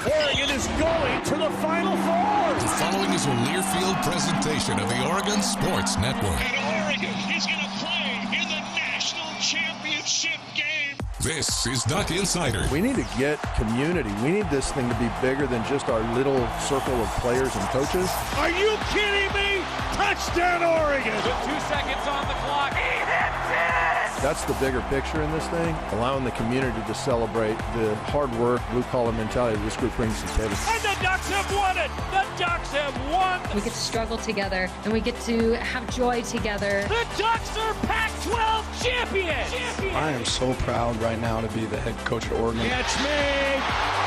Oregon is going to the Final Four. The following is a Learfield presentation of the Oregon Sports Network. And Oregon is going to play in the national championship game. This is Duck Insider. We need to get community. We need this thing to be bigger than just our little circle of players and coaches. Are you kidding me? Touchdown, Oregon. With 2 seconds on the clock. He hits it! That's the bigger picture in this thing, allowing the community to celebrate the hard work, blue-collar mentality this group brings to the table. And the Ducks have won it. The Ducks have won. We get to struggle together, and we get to have joy together. The Ducks are Pac-12 champions. I am so proud right now to be the head coach at Oregon. Catch me.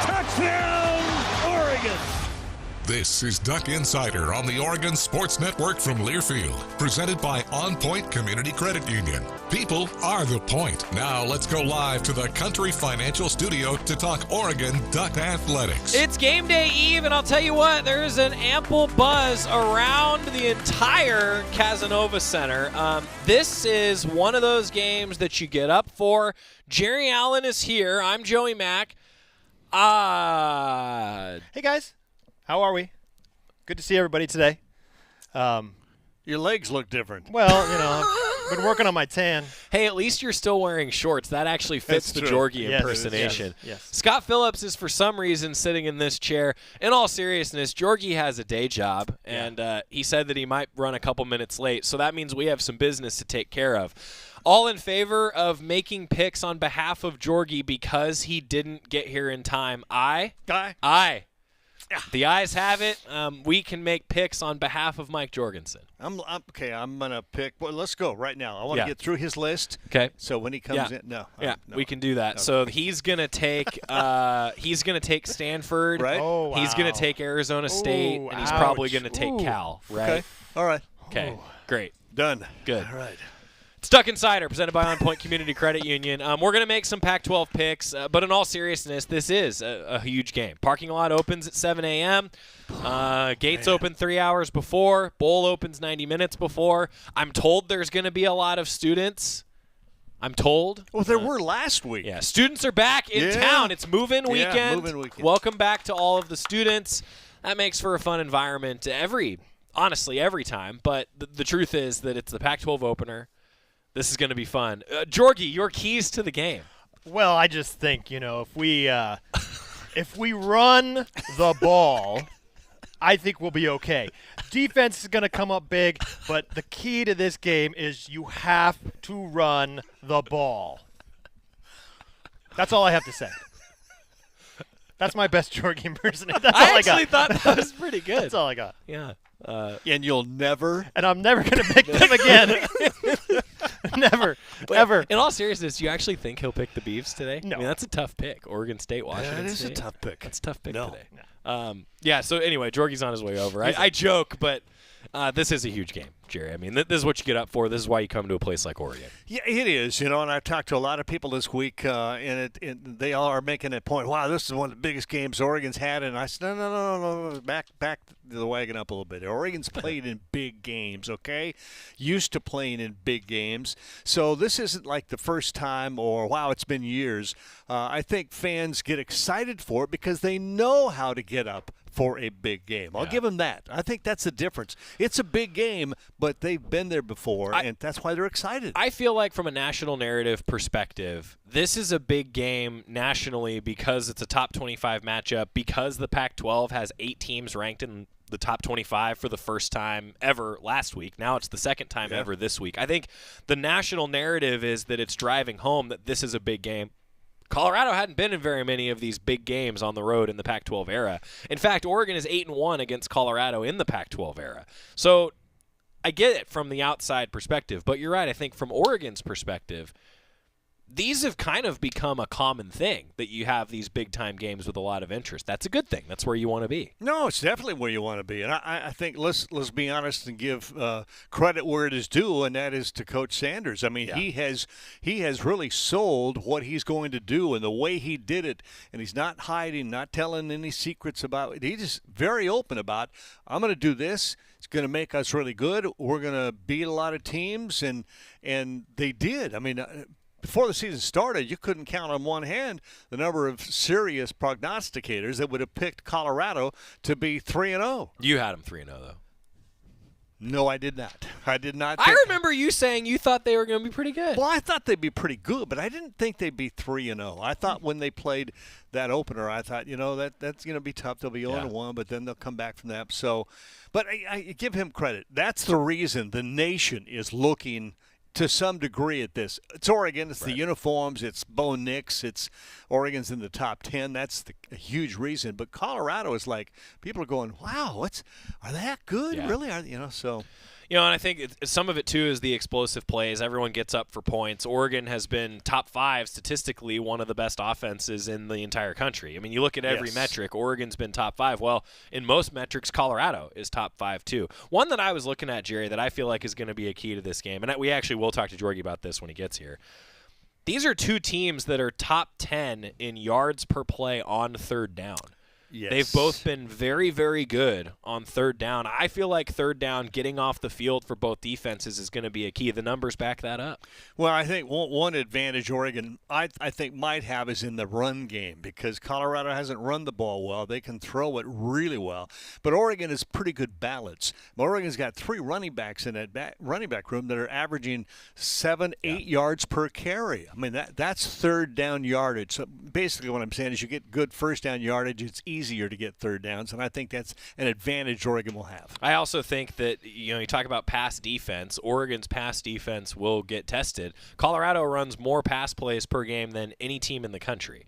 Touchdown, Oregon. This is Duck Insider on the Oregon Sports Network from Learfield, presented by OnPoint Community Credit Union. People are the point. Now let's go live to the Country Financial Studio to talk Oregon Duck Athletics. It's game day eve, and I'll tell you what, there's an ample buzz around the entire Casanova Center. This is one of those games that you get up for. Jerry Allen is here. I'm Joey Mac. Hey, guys. How are we? Good to see everybody today. Your legs look different. Well, you know, I've been working on my tan. Hey, at least you're still wearing shorts. That actually fits That's the true. Jorgie Yes, impersonation. yes. Scott Phillips is for some reason sitting in this chair. In all seriousness, Jorgie has a day job, and he said that he might run a couple minutes late, so that means we have some business to take care of. All in favor of making picks on behalf of Jorgie because he didn't get here in time? Aye? Aye. The ayes have it. We can make picks on behalf of Mike Jorgensen. I'm going to pick. Well, let's go right now. I want to get through his list. Okay. So when he comes in, no. We can do that. So he's gonna take Stanford. Right. Oh, wow. He's gonna take Arizona State, and he's probably gonna take Cal. Right. Okay. All right. Okay. Great. Done. Good. All right. It's Duck Insider, presented by OnPoint Community Credit Union. We're going to make some Pac-12 picks, but in all seriousness, this is a huge game. Parking lot opens at 7 a.m. Gates open 3 hours before. Bowl opens 90 minutes before. I'm told there's going to be a lot of students. I'm told. Well, there were last week. Yeah, students are back in town. It's move-in weekend. Yeah, move-in weekend. Welcome back to all of the students. That makes for a fun environment honestly, every time. But the truth is that it's the Pac-12 opener. This is going to be fun. Jorgie, your keys to the game. Well, I just think, if we run the ball, I think we'll be okay. Defense is going to come up big, but the key to this game is you have to run the ball. That's all I have to say. That's my best Jorgie impersonation. That's all I got. I actually thought that was pretty good. That's all I got. Yeah. And you'll never. And I'm never going to pick them again. Never. Wait, ever. In all seriousness, do you actually think he'll pick the Beavs today? No. I mean, that's a tough pick. Oregon State, Washington That is State. a tough pick. That's a tough pick No. today. Yeah, so anyway, Jorgie's on his way over. I joke, but this is a huge game, Jerry. I mean, this is what you get up for. This is why you come to a place like Oregon. Yeah, it is. And I've talked to a lot of people this week, and they all are making a point. Wow, this is one of the biggest games Oregon's had. And I said, no. Back the wagon up a little bit. Oregon's played in big games, okay? Used to playing in big games. So this isn't like the first time or, wow, it's been years. I think fans get excited for it because they know how to get up for a big game. I'll give them that. I think that's the difference. It's a big game, but they've been there before, and that's why they're excited. I feel like from a national narrative perspective, this is a big game nationally because it's a top 25 matchup, because the Pac-12 has 8 teams ranked in the top 25 for the first time ever last week. Now it's the second time ever this week. I think the national narrative is that it's driving home that this is a big game. Colorado hadn't been in very many of these big games on the road in the Pac-12 era. In fact, Oregon is 8-1 against Colorado in the Pac-12 era. So I get it from the outside perspective, but you're right. I think from Oregon's perspective, these have kind of become a common thing that you have these big-time games with a lot of interest. That's a good thing. That's where you want to be. No, it's definitely where you want to be. And I think let's be honest and give credit where it is due, and that is to Coach Sanders. I mean, he has really sold what he's going to do and the way he did it, and he's not hiding, not telling any secrets about it. He's just very open about, I'm going to do this. It's going to make us really good. We're going to beat a lot of teams, and they did. I mean, before the season started, you couldn't count on one hand the number of serious prognosticators that would have picked Colorado to be 3-0. You had them 3-0 though. No, I did not. I did not. I remember you saying you thought they were going to be pretty good. Well, I thought they'd be pretty good, but I didn't think they'd be 3-0. I thought when they played that opener, I thought, that's going to be tough. They'll be 0-1, but then they'll come back from that. So, but I give him credit. That's the reason the nation is looking to some degree at this. It's Oregon. It's the uniforms. It's Bo Nix. It's Oregon's in the top 10. That's a huge reason. But Colorado is like, people are going, wow, are they that good? Yeah. Really? So. And I think some of it, too, is the explosive plays. Everyone gets up for points. Oregon has been top 5 statistically, one of the best offenses in the entire country. I mean, you look at every metric, Oregon's been top 5. Well, in most metrics, Colorado is top 5, too. One that I was looking at, Jerry, that I feel like is going to be a key to this game, and we actually will talk to Jorgie about this when he gets here. These are two teams that are top 10 in yards per play on third down. Yes. They've both been very, very good on third down. I feel like third down, getting off the field for both defenses is going to be a key. The numbers back that up. Well, I think one advantage Oregon I think might have is in the run game because Colorado hasn't run the ball well. They can throw it really well. But Oregon is pretty good balance. Oregon's got 3 running backs in that running back room that are averaging 7-8 yards per carry. I mean, that's third down yardage. So basically what I'm saying is you get good first down yardage, it's easier to get third downs, and I think that's an advantage Oregon will have. I also think that, you talk about pass defense. Oregon's pass defense will get tested. Colorado runs more pass plays per game than any team in the country.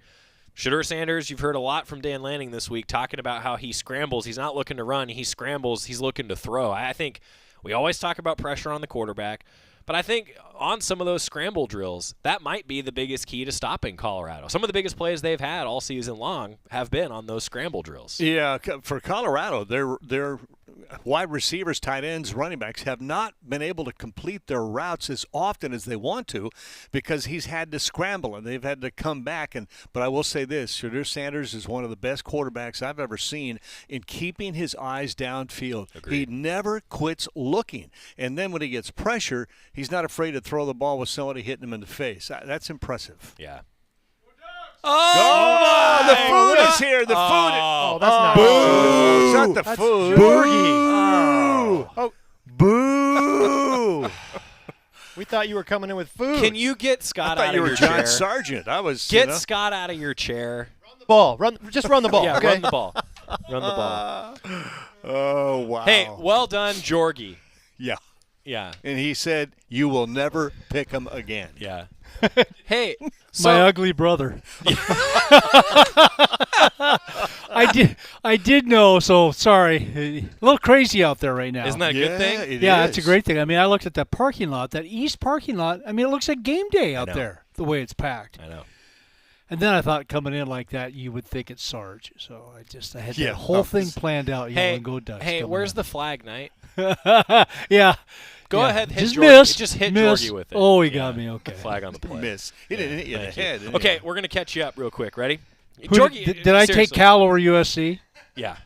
Shedeur Sanders, you've heard a lot from Dan Lanning this week talking about how he scrambles. He's not looking to run. He scrambles. He's looking to throw. I think we always talk about pressure on the quarterback. But I think on some of those scramble drills, that might be the biggest key to stopping Colorado. Some of the biggest plays they've had all season long have been on those scramble drills. Yeah, for Colorado, their wide receivers, tight ends, running backs have not been able to complete their routes as often as they want to because he's had to scramble and they've had to come back. But I will say this, Shedeur Sanders is one of the best quarterbacks I've ever seen in keeping his eyes downfield. Agreed. He never quits looking. And then when he gets pressure, he's not afraid to throw the ball with somebody hitting him in the face. That's impressive. Yeah. Oh, the food is here. The food. Oh, that's not Boo! It's not the That's food. Jorgie. Oh. Boo! We thought you were coming in with food. Can you get Scott I thought out you of were your John chair? Sargent. I was. Get Scott out of your chair. ball? Just run the ball. Yeah, okay? run the ball. Run the ball. Oh wow. Hey, well done, Jorgie. Yeah. Yeah. And he said, "You will never pick him again." Yeah. Hey, so my ugly brother. I did know, so sorry. A little crazy out there right now. Isn't that a good thing? Yeah, it's a great thing. I mean, I looked at that parking lot, that east parking lot. I mean, it looks like game day out there, the way it's packed. I know. And then I thought coming in like that, you would think it's Sarge. So I had the whole thing planned out. Hey, go Ducks. hey, where's the flag night? Yeah. Go ahead, hit just Jorgie. miss. Just hit miss. Jorgie with it. Oh, he got me. Okay. Flag on the play. Miss. He didn't hit you in the head. did he? Okay, we're gonna catch you up real quick. Ready? Jorgie, did I take Cal over USC? Yeah.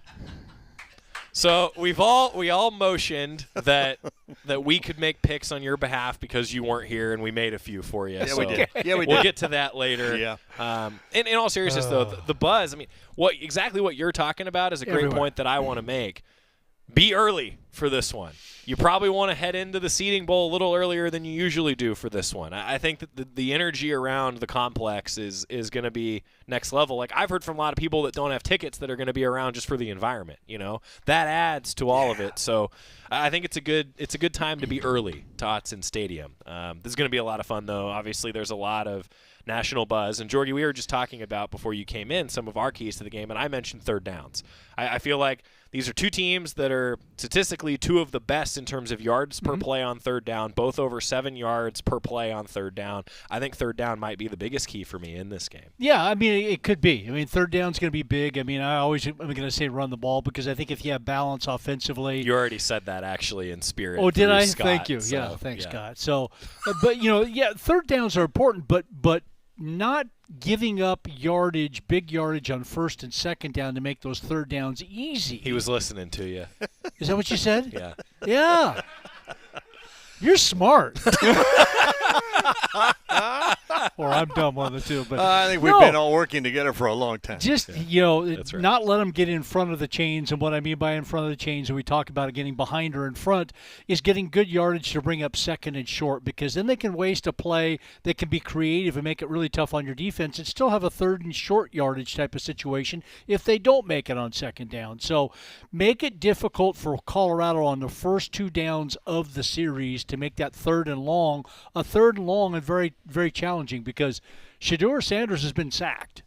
So we all motioned that we could make picks on your behalf because you weren't here, and we made a few for you. Yeah, so we did. Yeah, we did. We'll get to that later. Yeah. In all seriousness, though, the buzz. I mean, exactly what you're talking about is a great point that I want to make. Be early for this one. You probably want to head into the seating bowl a little earlier than you usually do for this one. I think that the energy around the complex is going to be next level. Like I've heard from a lot of people that don't have tickets that are going to be around just for the environment. That adds to all of it. So I think it's a good time to be early to Autzen Stadium. This is going to be a lot of fun, though. Obviously, there's a lot of national buzz. And Jorgie, we were just talking about before you came in some of our keys to the game, and I mentioned third downs. I feel like these are two teams that are statistically two of the best in terms of yards per play on third down, both over 7 yards per play on third down. I think third down might be the biggest key for me in this game. Yeah, I mean, it could be. I mean, third down's going to be big. I mean, I'm going to say run the ball because I think if you have balance offensively. You already said that actually in spirit. Oh, did I? Scott, Thank you. so, yeah, thanks, Scott. So, but, third downs are important, but not giving up big yardage on first and second down to make those third downs easy. He was listening to you. Is that what you said? Yeah. Yeah. You're smart. or I'm dumb, one of the two. But I think we've been all working together for a long time. Just, not let them get in front of the chains. And what I mean by in front of the chains, and we talk about getting behind or in front, is getting good yardage to bring up second and short, because then they can waste a play. They can be creative and make it really tough on your defense and still have a third and short yardage type of situation if they don't make it on second down. So make it difficult for Colorado on the first 2 downs of the series to make that third and long and very, very challenging, because Shedeur Sanders has been sacked.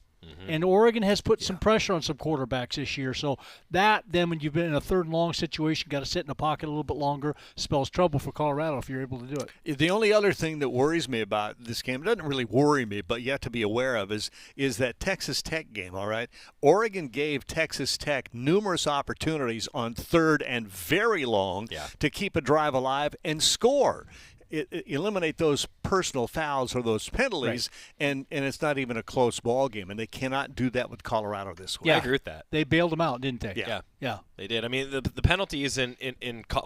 And Oregon has put some pressure on some quarterbacks this year. So then when you've been in a third and long situation, got to sit in the pocket a little bit longer, spells trouble for Colorado if you're able to do it. The only other thing that worries me about this game, it doesn't really worry me, but you have to be aware of, is that Texas Tech game, all right? Oregon gave Texas Tech numerous opportunities on third and very long to keep a drive alive and score. Eliminate those personal fouls or those penalties, and it's not even a close ball game, and they cannot do that with Colorado this week. Yeah, I agree with that. They bailed them out, didn't they? Yeah, they did. I mean, the penalties in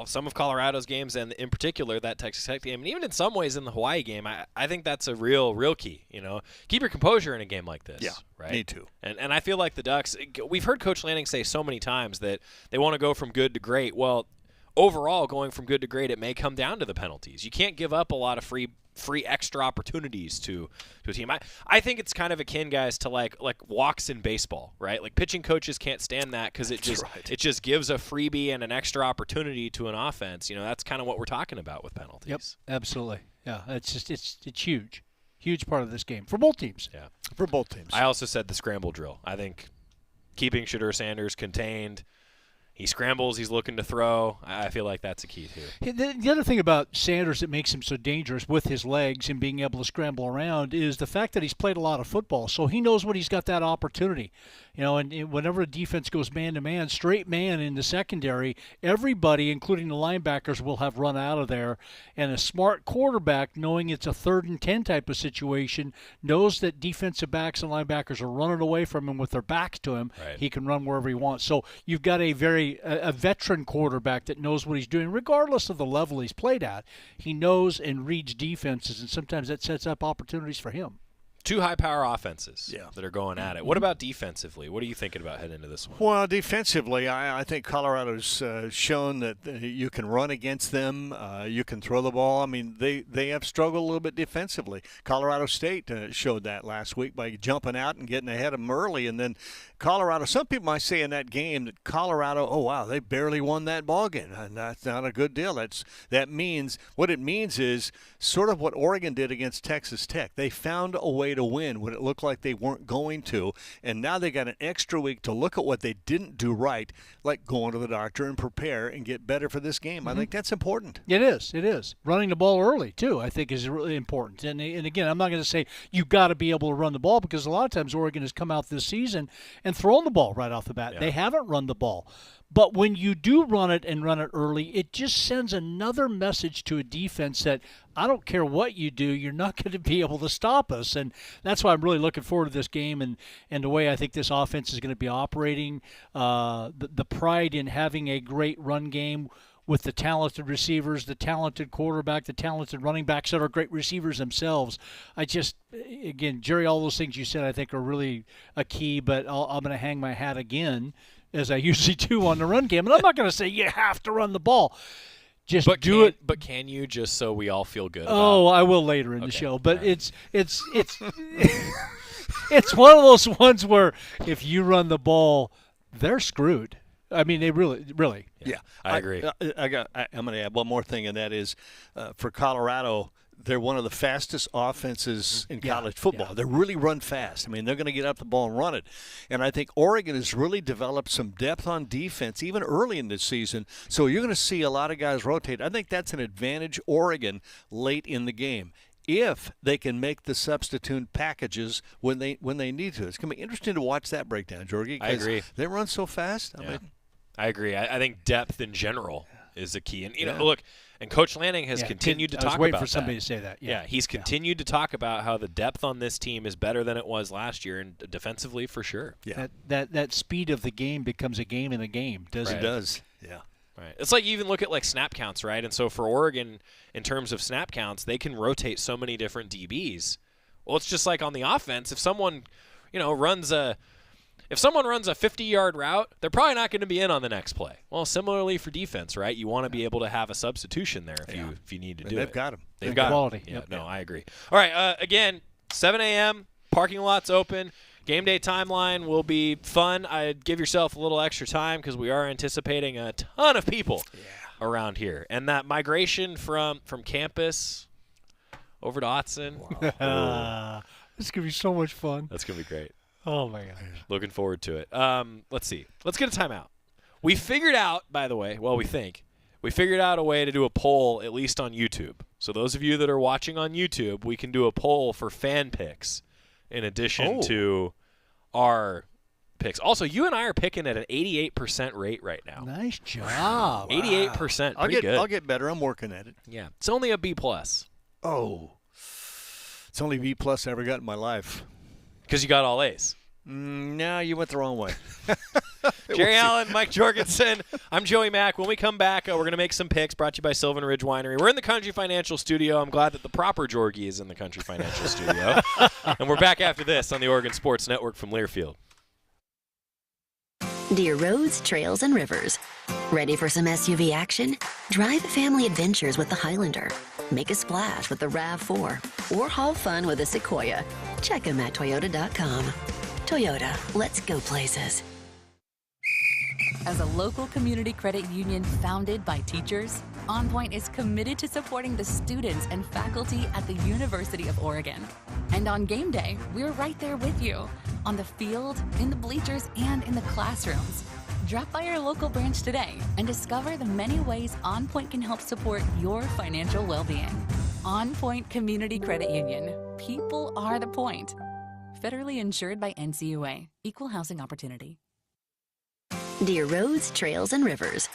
some of Colorado's games, and in particular that Texas Tech game, and even in some ways in the Hawaii game, I think that's a real key. Keep your composure in a game like this. Yeah, right. Need to. And I feel like the Ducks. We've heard Coach Lanning say so many times that they want to go from good to great. Well, overall, going from good to great, it may come down to the penalties. You can't give up a lot of free extra opportunities to a team. I think it's kind of akin, guys, to like walks in baseball, right? Like pitching coaches can't stand that because it just gives a freebie and an extra opportunity to an offense. That's kind of what we're talking about with penalties. Yep, absolutely. Yeah, it's huge. Huge part of this game for both teams. Yeah, for both teams. I also said the scramble drill. I think keeping Shedeur Sanders contained. He scrambles. He's looking to throw. I feel like that's a key, too. The other thing about Sanders that makes him so dangerous with his legs and being able to scramble around is the fact that he's played a lot of football. So he knows when he's got that opportunity. And whenever a defense goes man-to-man, straight man in the secondary, everybody, including the linebackers, will have run out of there. And a smart quarterback, knowing it's a 3rd and 10 type of situation, knows that defensive backs and linebackers are running away from him with their backs to him. Right. He can run wherever he wants. So you've got a veteran quarterback that knows what he's doing, regardless of the level he's played at. He knows and reads defenses, and sometimes that sets up opportunities for him. 2 high-power offenses that are going at it. What about defensively? What are you thinking about heading into this one? Well, defensively, I think Colorado's shown that you can run against them. You can throw the ball. I mean, they have struggled a little bit defensively. Colorado State showed that last week by jumping out and getting ahead of them early. And then Colorado, some people might say in that game that Colorado, oh, wow, they barely won that ball game. And that's not a good deal. What it means is sort of what Oregon did against Texas Tech. They found a way to win when it looked like they weren't going to, and now they got an extra week to look at what they didn't do right, like going to the doctor and prepare and get better for this game. I think that's important. It is. Running the ball early, too, I think is really important. And again, I'm not going to say you've got to be able to run the ball, because a lot of times Oregon has come out this season and thrown the ball right off the bat. Yeah. They haven't run the ball. But when you do run it and run it early, it just sends another message to a defense that I don't care what you do, you're not going to be able to stop us. And that's why I'm really looking forward to this game and the way I think this offense is going to be operating. The pride in having a great run game with the talented receivers, the talented quarterback, the talented running backs that are great receivers themselves. Again, Jerry, all those things you said I think are really a key, but I'm going to hang my hat again, as I usually do on the run game. And I'm not going to say you have to run the ball. Do it. But can you, just so we all feel good? I will later in the show. But right. it's one of those ones where if you run the ball, they're screwed. I mean, they really. Yeah, I agree. I'm going to add one more thing, and that is for Colorado, they're one of the fastest offenses in college football. Yeah. They really run fast. I mean, they're going to get up the ball and run it. And I think Oregon has really developed some depth on defense, even early in this season. So you're going to see a lot of guys rotate. I think that's an advantage Oregon late in the game, if they can make the substitute packages when they need to. It's going to be interesting to watch that breakdown, Jorgie. I agree. They run so fast. I agree. I think depth in general is a key. And, look, and Coach Lanning has continued to talk about that. I was waiting for somebody to say that. Yeah, he's continued to talk about how the depth on this team is better than it was last year, and defensively for sure. Yeah. That speed of the game becomes a game in a game, doesn't it? It does, yeah. Right. It's like you even look at like snap counts, right? And so for Oregon, in terms of snap counts, they can rotate so many different DBs. Well, it's just like on the offense. If someone, runs a 50-yard route, they're probably not going to be in on the next play. Well, similarly for defense, right? You want to be able to have a substitution there if you need to do it. They've got them. They've got quality. Yeah, no, I agree. All right, again, 7 a.m., parking lot's open. Game day timeline will be fun. I'd give yourself a little extra time because we are anticipating a ton of people around here. And that migration from campus over to Autzen. Wow. This is going to be so much fun. That's going to be great. Oh, my gosh. Looking forward to it. Let's see. Let's get a timeout. We figured out, by the way, we figured out a way to do a poll, at least on YouTube. So those of you that are watching on YouTube, we can do a poll for fan picks in addition to our picks. Also, you and I are picking at an 88% rate right now. Nice job. 88%. Pretty good. I'll get better. I'm working at it. Yeah. It's only a B+. Oh. It's only B+ I ever got in my life. Because you got all A's. No, you went the wrong way. Jerry Allen, Mike Jorgensen. I'm Joey Mac. When we come back, we're going to make some picks brought to you by Sylvan Ridge Winery. We're in the Country Financial Studio. I'm glad that the proper Jorgie is in the Country Financial Studio. And we're back after this on the Oregon Sports Network from Learfield. Dear roads, trails, and rivers. Ready for some SUV action? Drive family adventures with the Highlander. Make a splash with the RAV4. Or haul fun with the Sequoia. Check them at Toyota.com. Toyota, let's go places. As a local community credit union founded by teachers, OnPoint is committed to supporting the students and faculty at the University of Oregon. And on game day, we're right there with you, on the field, in the bleachers, and in the classrooms. Drop by our local branch today and discover the many ways OnPoint can help support your financial well-being. OnPoint Community Credit Union. People are the point. Federally insured by NCUA. Equal housing opportunity. Dear roads, trails, and rivers.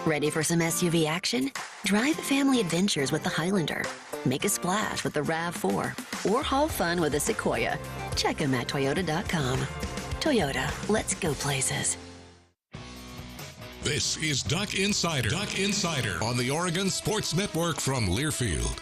Ready for some SUV action? Drive family adventures with the Highlander. Make a splash with the RAV4. Or haul fun with the Sequoia. Check them at Toyota.com. Toyota, let's go places. This is Duck Insider. Duck Insider on the Oregon Sports Network from Learfield.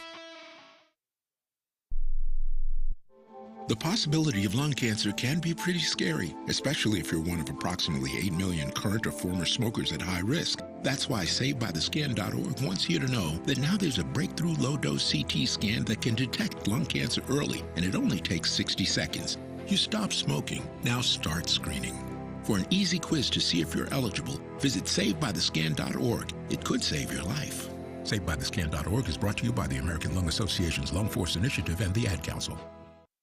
The possibility of lung cancer can be pretty scary, especially if you're one of approximately 8 million current or former smokers at high risk. That's why SaveByTheScan.org wants you to know that now there's a breakthrough low-dose CT scan that can detect lung cancer early, and it only takes 60 seconds. You stop smoking, now start screening. For an easy quiz to see if you're eligible, visit SaveByTheScan.org. It could save your life. SaveByTheScan.org is brought to you by the American Lung Association's Lung Force Initiative and the Ad Council.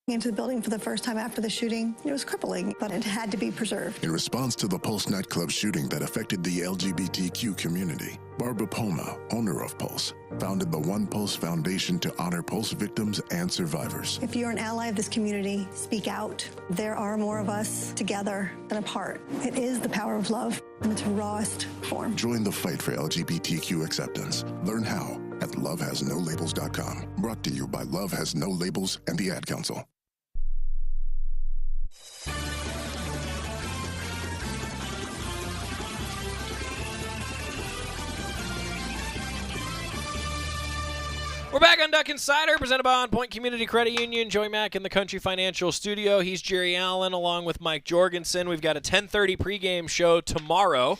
Into the building for the first time after the shooting. It was crippling, but it had to be preserved. In response to the Pulse nightclub shooting that affected the LGBTQ community, Barbara Poma, owner of Pulse, founded the One Pulse Foundation to honor Pulse victims and survivors. If you're an ally of this community, speak out. There are more of us together than apart. It is the power of love in its rawest form. Join the fight for LGBTQ acceptance. Learn how at lovehasnolabels.com. Brought to you by Love Has No Labels and the Ad Council. We're back on Duck Insider, presented by OnPoint Community Credit Union. Joey Mac in the Country Financial Studio. He's Jerry Allen, along with Mike Jorgensen. We've got a 10:30 pregame show tomorrow,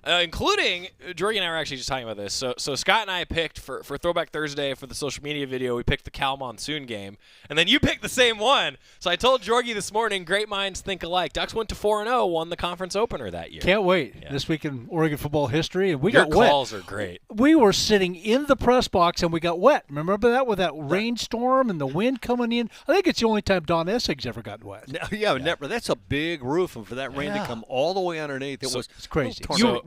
including, Jorgie and I were actually just talking about this. So Scott and I picked for Throwback Thursday for the social media video, we picked the Cal Monsoon game, and then you picked the same one. So I told Jorgie this morning, great minds think alike. Ducks went to 4-0, won the conference opener that year. Can't wait. Yeah. This week in Oregon football history, and we Your got wet. calls are great. We were sitting in the press box, and we got wet. Remember that with that rainstorm and the wind coming in? I think it's the only time Don Essig's ever gotten wet. Yeah. Never. That's a big roof, and for that rain to come all the way underneath, it's crazy.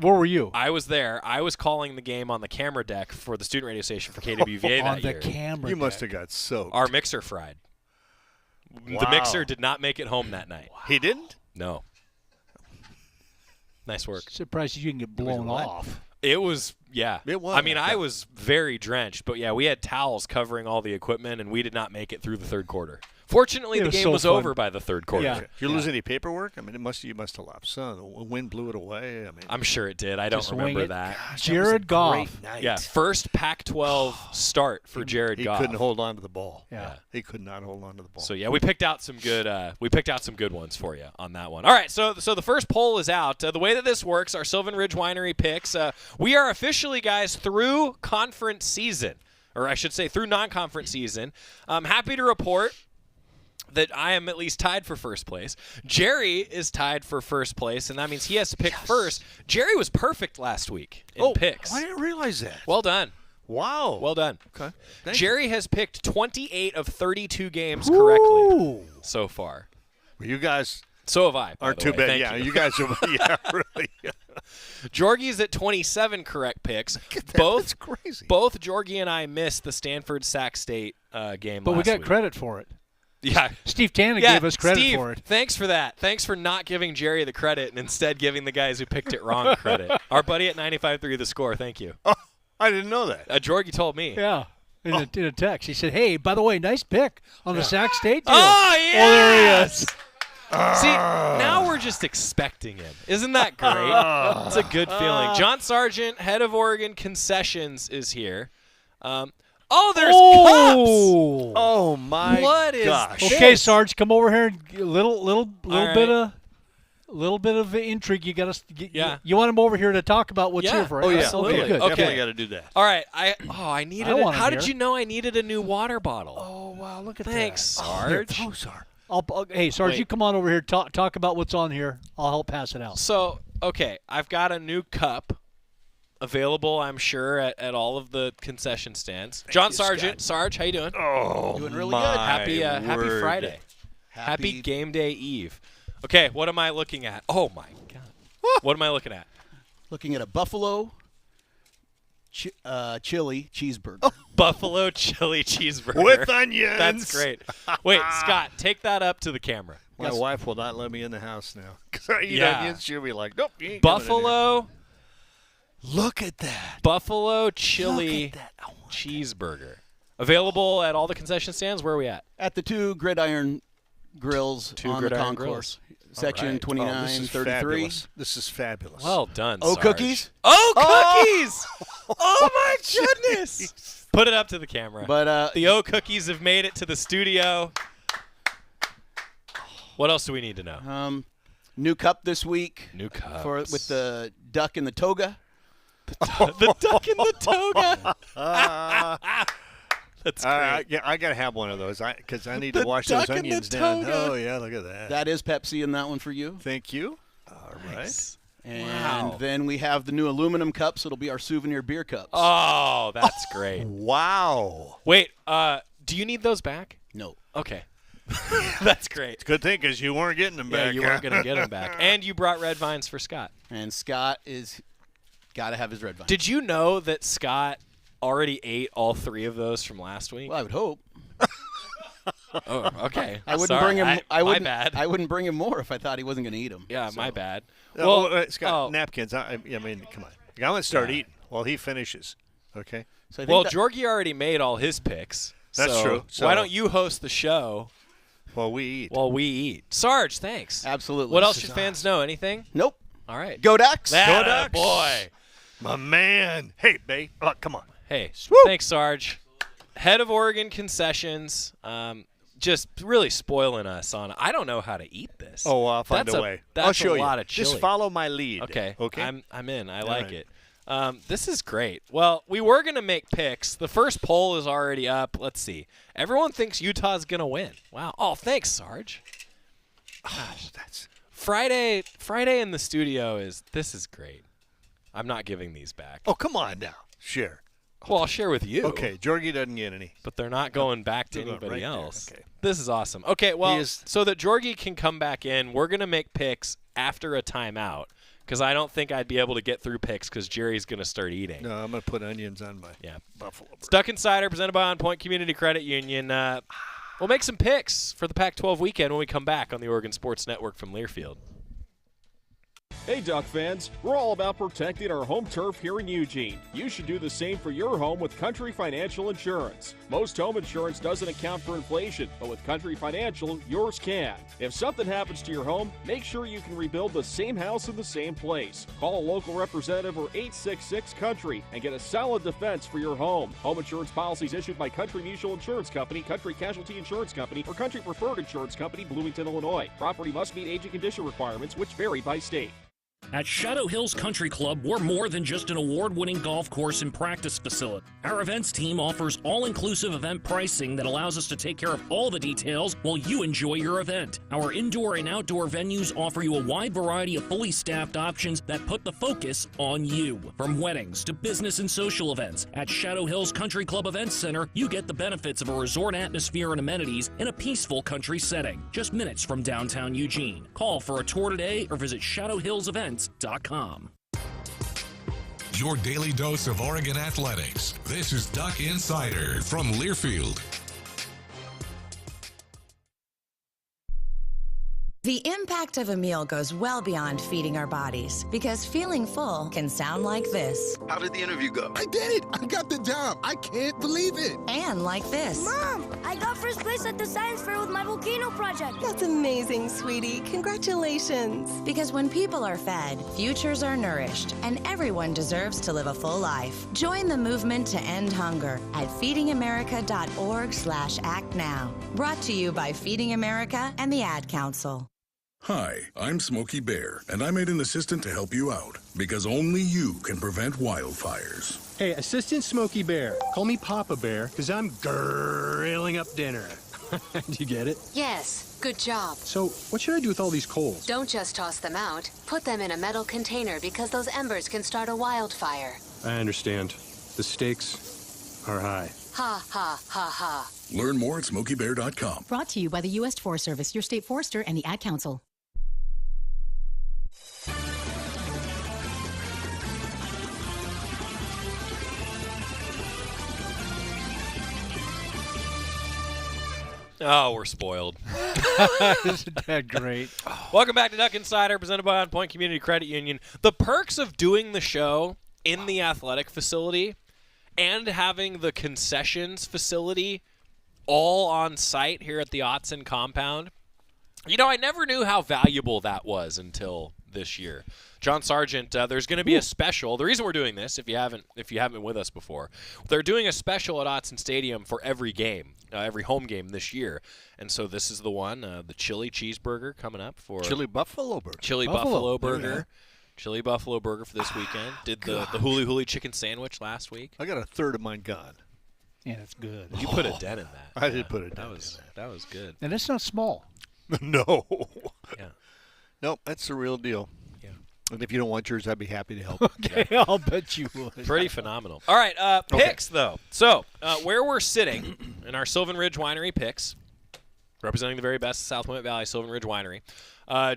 Where were you? I was there. I was calling the game on the camera deck for the student radio station for KWVA that year. On the camera You deck. must have got soaked. Our mixer fried. Wow. The mixer did not make it home that night. Wow. He didn't? No. Nice work. Surprised you didn't get blown off. It was, yeah. It was. I mean, I was very drenched, but yeah, we had towels covering all the equipment, and we did not make it through the third quarter. Fortunately, It the was game so was fun. over by the third quarter. Yeah. Did you lose any paperwork? I mean, you must have lost some. The wind blew it away. I mean, I'm sure it did. I don't Just wing remember it. that. gosh, Jared that was a Goff. great night. Yeah, first Pac-12 start for Jared He Goff. couldn't hold on to the ball. Yeah. He could not hold on to the ball. So yeah, we picked out some good. Ones for you on that one. All right, so the first poll is out. The way that this works, our Sylvan Ridge Winery picks. We are officially, guys, through conference season, or I should say, through non-conference season. I'm happy to report that I am at least tied for first place. Jerry is tied for first place, and that means he has to pick first. Jerry was perfect last week in picks. I didn't realize that. Well done. Wow. Well done. Okay. Jerry has picked 28 of 32 games correctly so far. Well, you guys So have I. aren't too bad. Yeah, you guys are. Yeah, really. Georgie's at 27 correct picks. That's crazy. Both Georgie and I missed the Stanford Sac State game But last we got week. credit for it. Yeah. Steve Tannen gave us credit Steve, for it. Thanks for that. Thanks for not giving Jerry the credit and instead giving the guys who picked it wrong credit. Our buddy at 95.3 The Score, thank you. Oh, I didn't know that. Georgie told me. Yeah. In a text. He said, hey, by the way, nice pick on the Sac State deal. Oh, yes! Oh, there he is. See, now we're just expecting him. Isn't that great? It's a good feeling. John Sargent, head of Oregon Concessions, is here. There's cups. Oh my What is gosh. this? Okay, Sarge, come over here and a little right. bit of intrigue. You got to. Yeah. You want him over here to talk about what's Yeah. here for us. Oh yeah. Absolutely. Okay, good. Okay. Definitely got to do that. All right. I needed I it. want him How did here. you know I needed a new water bottle? Oh wow, look at Thanks, that. Sarge. Oh, Sarge. Hey, Sarge, Wait. you come on over here. Talk about what's on here. I'll help pass it out. So, okay, I've got a new cup available, I'm sure, at all of the concession stands. John Sargent. Sarge, how you doing? Oh, Doing really my good. Happy word. Friday. Happy game day eve. Okay, what am I looking at? Oh, my God. What am I looking at? Looking at a buffalo chili cheeseburger. Oh, buffalo chili cheeseburger. With onions. That's great. Wait, Scott, take that up to the camera. My wife will not let me in the house now because I eat Yeah. onions. She'll be like, "Nope, you ain't coming in here." Buffalo Look at that. buffalo chili Look at that. cheeseburger. Available at all the concession stands? Where are we at? At the two gridiron grills Two on gridiron the concourse. grills. Section All right. 2933. Fabulous. This is fabulous. Well done, Oh, Sarge. cookies? Oh, cookies! Oh, my goodness! Put it up to the camera. But the O cookies have made it to the studio. What else do we need to know? new cup this week. New cups. With the duck in the toga. The duck in the toga. That's great. Yeah, I got to have one of those because I need The to wash those duck in the onions down. toga. Oh, yeah, look at that. That is Pepsi in that one for you. Thank you. All right. Nice. And then we have the new aluminum cups. It'll be our souvenir beer cups. Oh, that's great. Wow. Wait, do you need those back? No. Okay. That's great. It's a good thing because you weren't getting them Yeah, back. you weren't going to get them back. And you brought red vines for Scott. And Scott is got to have his red vine. Did you know that Scott already ate all 3 of those from last week? Well, I would hope. Oh, okay. I wouldn't Sorry. bring him. My bad. I wouldn't bring him more if I thought he wasn't going to eat them. Yeah, my bad. Well, Scott, napkins. I mean, come on. I'm going to start eating while he finishes. Okay. So well, Georgie already made all his picks. That's so true. So why don't you host the show while we eat? Sarge, thanks. Absolutely. What else should fans know? Anything? Nope. All right. Go Ducks. Go Ducks. boy. My man. Hey, babe. Oh, come on. Hey, thanks, Sarge. Head of Oregon Concessions. Just really spoiling us on. I don't know how to eat this. Oh, I'll find a way. That's I'll show a you. lot of chili. Just follow my lead. Okay. Okay. I'm in. I All like right. it. This is great. Well, we were going to make picks. The first poll is already up. Let's see. Everyone thinks Utah's going to win. Wow. Oh, thanks, Sarge. Gosh, that's Friday in the studio this is great. I'm not giving these back. Oh, come on now. Share. Well, I'll share with you. Okay, Georgie doesn't get any. But they're not going back to They're going anybody right there. else. Okay. This is awesome. Okay, well, so that Georgie can come back in, we're going to make picks after a timeout because I don't think I'd be able to get through picks because Jerry's going to start eating. No, I'm going to put onions on my buffalo. It's Duck Insider presented by OnPoint Community Credit Union. We'll make some picks for the Pac-12 weekend when we come back on the Oregon Sports Network from Learfield. Hey Duck fans, we're all about protecting our home turf here in Eugene. You should do the same for your home with Country Financial Insurance. Most home insurance doesn't account for inflation, but with Country Financial, yours can. If something happens to your home, make sure you can rebuild the same house in the same place. Call a local representative or 866-COUNTRY and get a solid defense for your home. Home insurance policies issued by Country Mutual Insurance Company, Country Casualty Insurance Company, or Country Preferred Insurance Company, Bloomington, Illinois. Property must meet age and condition requirements, which vary by state. At Shadow Hills Country Club, we're more than just an award-winning golf course and practice facility. Our events team offers all-inclusive event pricing that allows us to take care of all the details while you enjoy your event. Our indoor and outdoor venues offer you a wide variety of fully staffed options that put the focus on you. From weddings to business and social events, at Shadow Hills Country Club Events Center, you get the benefits of a resort atmosphere and amenities in a peaceful country setting, just minutes from downtown Eugene. Call for a tour today or visit shadowhillsevents.com. Your daily dose of Oregon athletics. This is Duck Insider from Learfield. The impact of a meal goes well beyond feeding our bodies, because feeling full can sound like this. How did the interview go? I did it! I got the job! I can't believe it! And like this. Mom, I got first place at the science fair with my volcano project. That's amazing, sweetie. Congratulations. Because when people are fed, futures are nourished, and everyone deserves to live a full life. Join the movement to end hunger at feedingamerica.org/act now. Brought to you by Feeding America and the Ad Council. Hi, I'm Smokey Bear, and I made an assistant to help you out, because only you can prevent wildfires. Hey, Assistant Smokey Bear. Call me Papa Bear, because I'm grilling up dinner. Do you get it? Yes, good job. So, what should I do with all these coals? Don't just toss them out. Put them in a metal container, because those embers can start a wildfire. I understand. The stakes are high. Ha, ha, ha, ha. Learn more at SmokeyBear.com. Brought to you by the U.S. Forest Service, your state forester, and the Ad Council. Oh, we're spoiled. Isn't that great? Welcome back to Duck Insider, presented by OnPoint Community Credit Union. The perks of doing the show in the athletic facility and having the concessions facility all on site here at the Autzen compound. You know, I never knew how valuable that was until this year. John Sargent, there's going to be a special. The reason we're doing this, if you haven't been with us before, they're doing a special at Autzen Stadium for every game, every home game this year. And so this is the one, the chili cheeseburger coming up for Chili buffalo burger. Chili buffalo burger. Yeah. Chili buffalo burger for this weekend. Did the huli huli chicken sandwich last week. I got a third of mine gone. Yeah, that's good. You put a dent in that. I did put a dent in that. That was good. And it's not small. No. Yeah. Nope, that's the real deal. Yeah. And if you don't want yours, I'd be happy to help. Okay, yeah. I'll bet you would. Pretty phenomenal. All right, picks, though. So, where we're sitting in our Sylvan Ridge Winery picks, representing the very best South Willamette Valley Sylvan Ridge Winery.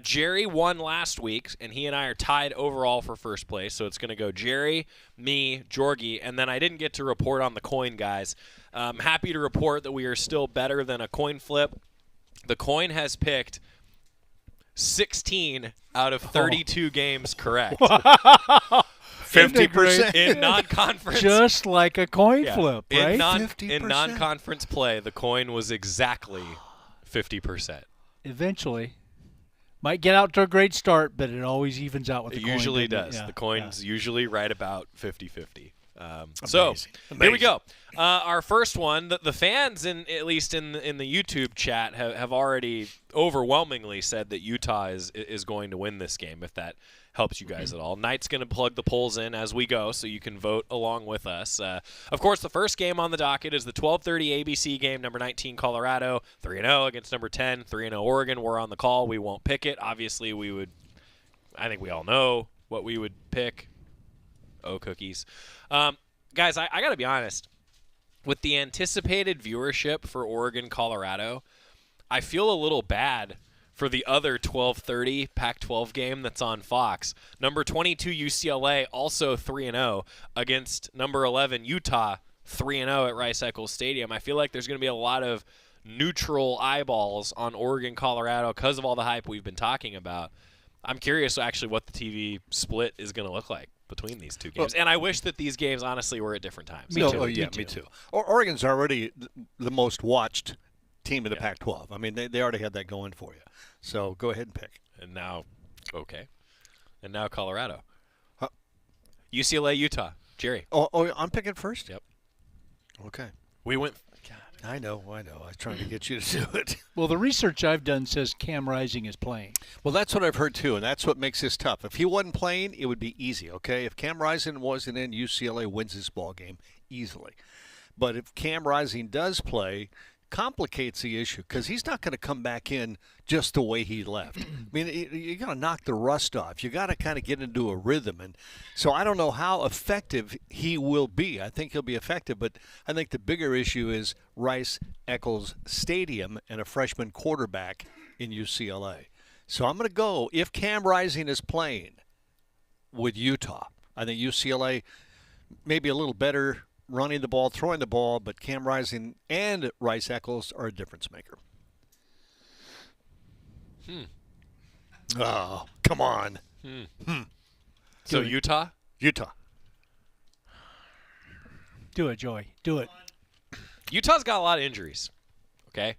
Jerry won last week, and he and I are tied overall for first place. So it's going to go Jerry, me, Jorgie, and then I didn't get to report on the coin, guys. I'm happy to report that we are still better than a coin flip. The coin has picked 16 out of 32 games correct. 50% in non-conference. Just like a coin flip, right? In non-conference play, the coin was exactly 50%. Eventually. Might get out to a great start, but it always evens out with the coin. It usually does. Yeah. The coin's usually right about 50-50. So here we go. Our first one, the fans, at least in the YouTube chat, have already overwhelmingly said that Utah is going to win this game, if that helps you guys at all. Knight's going to plug the polls in as we go, so you can vote along with us. Of course, the first game on the docket is the 12:30 ABC game, number 19 Colorado, 3-0 against number 10, 3-0 Oregon. We're on the call. We won't pick it. Obviously, I think we all know what we would pick. Oh, cookies. Guys, I got to be honest. With the anticipated viewership for Oregon-Colorado, I feel a little bad for the other 12:30 Pac-12 game that's on Fox. Number 22 UCLA, also 3-0, against number 11 Utah, 3-0 at Rice-Eccles Stadium. I feel like there's going to be a lot of neutral eyeballs on Oregon-Colorado because of all the hype we've been talking about. I'm curious actually what the TV split is going to look like between these two games. And I wish that these games honestly were at different times. Me too. Oregon's already the most watched team in the Pac-12. I mean, they already had that going for you. So go ahead and pick. And now, Colorado. UCLA, Utah. Jerry. Oh, I'm picking first? Yep. Okay. We went. God, I know. I was trying to get you to do it. Well, the research I've done says Cam Rising is playing. Well, that's what I've heard, too, and that's what makes this tough. If he wasn't playing, it would be easy, okay? If Cam Rising wasn't in, UCLA wins this ball game easily. But if Cam Rising does play, complicates the issue because he's not going to come back in just the way he left. I mean, you got to knock the rust off. You got to kind of get into a rhythm, and so I don't know how effective he will be. I think he'll be effective, but I think the bigger issue is Rice-Eccles Stadium and a freshman quarterback in UCLA. So I'm going to go, if Cam Rising is playing, with Utah. I think UCLA maybe a little better running the ball, throwing the ball, but Cam Rising and Rice-Eccles are a difference maker. Oh, come on. So Utah? Utah. Do it, Joey. Do it. Utah's got a lot of injuries, okay?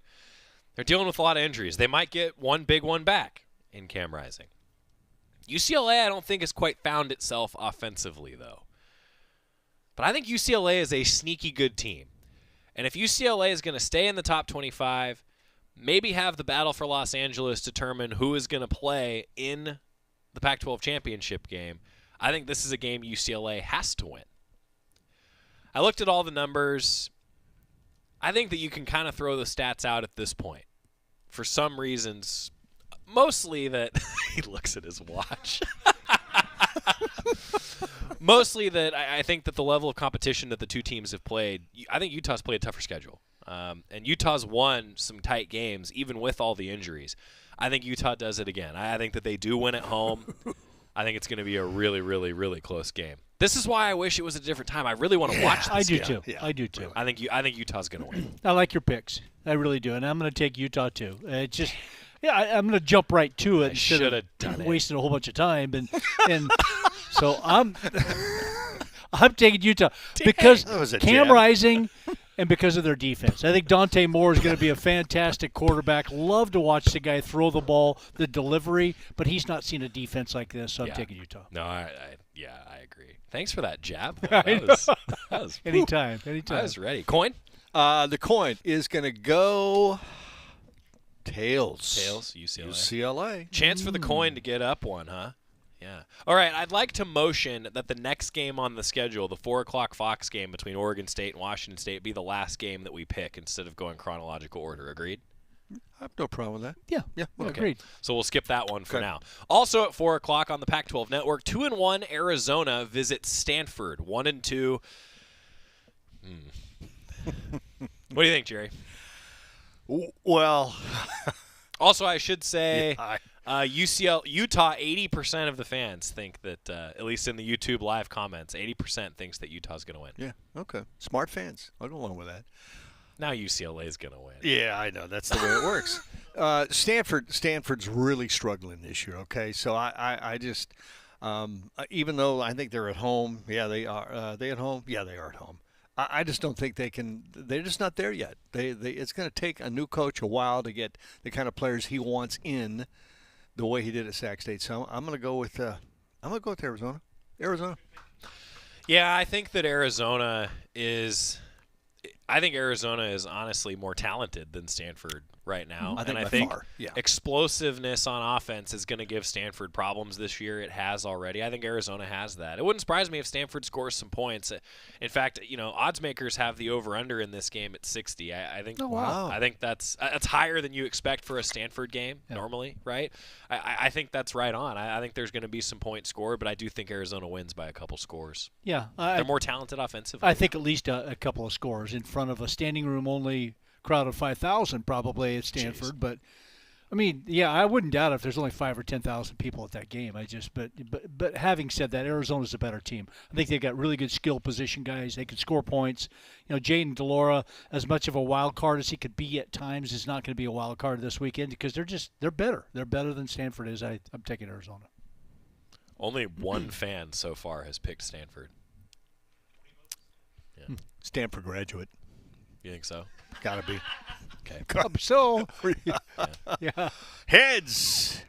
They're dealing with a lot of injuries. They might get one big one back in Cam Rising. UCLA, I don't think, has quite found itself offensively, though. But I think UCLA is a sneaky good team. And if UCLA is going to stay in the top 25, maybe have the battle for Los Angeles determine who is going to play in the Pac-12 championship game, I think this is a game UCLA has to win. I looked at all the numbers. I think that you can kind of throw the stats out at this point. For some reasons, mostly that he looks at his watch. Mostly that I think that the level of competition that the two teams have played, I think Utah's played a tougher schedule. And Utah's won some tight games, even with all the injuries. I think Utah does it again. I think that they do win at home. I think it's going to be a really, really, really close game. This is why I wish it was a different time. I really want to watch this I do game. too. Yeah. I do too. I think Utah's going to win. I like your picks. I really do. And I'm going to take Utah too. It's just, I'm going to jump right to it instead of wasting a whole bunch of time. And so I'm taking Utah because Cam Rising and because of their defense. I think Dante Moore is going to be a fantastic quarterback. Love to watch the guy throw the ball, the delivery, but he's not seen a defense like this, so I'm taking Utah. No, I agree. Thanks for that jab. That was anytime. I was ready. Coin? The coin is going to go tails. Tails, UCLA. UCLA. Chance for the coin to get up one, huh? Yeah. All right, I'd like to motion that the next game on the schedule, the 4 o'clock Fox game between Oregon State and Washington State, be the last game that we pick instead of going chronological order. Agreed? I have no problem with that. Yeah. Okay. Agreed. So we'll skip that one for now. Also at 4 o'clock on the Pac-12 Network, 2-1 Arizona visits Stanford, 1-2. What do you think, Jerry? Well, also I should say Utah, 80% of the fans think that, at least in the YouTube live comments, 80% thinks that Utah's going to win. Yeah, okay. Smart fans. I'll go along with that. Now UCLA is going to win. Yeah, I know. That's the way it works. Stanford's really struggling this year, okay? So I just, even though I think they're at home, yeah, they are. Are they at home? Yeah, they are at home. I just don't think they can. They're just not there yet. It's going to take a new coach a while to get the kind of players he wants in the way he did at Sac State. So I'm going to go with Arizona. Arizona. Yeah, I think that Arizona is honestly more talented than Stanford right now. I think explosiveness on offense is going to give Stanford problems this year. It has already. I think Arizona has that. It wouldn't surprise me if Stanford scores some points. In fact, odds makers have the over-under in this game at 60. I think. Oh, wow. I think that's higher than you expect for a Stanford game normally, right? I think that's right on. I think there's going to be some points scored, but I do think Arizona wins by a couple scores. Yeah, they're more talented offensively. I think at least a couple of scores in front of a standing room only crowd of 5,000 probably at Stanford. But I mean, yeah, I wouldn't doubt if there's only 5,000 or 10,000 people at that game. But having said that, Arizona's a better team. I think they've got really good skill position guys. They can score points. Jaden DeLaura, as much of a wild card as he could be at times, is not going to be a wild card this weekend because they're better. They're better than Stanford is. I'm taking Arizona. Only one fan so far has picked Stanford. Yeah. Stanford graduate. You think so? Gotta be. Okay. So. Yeah. Heads.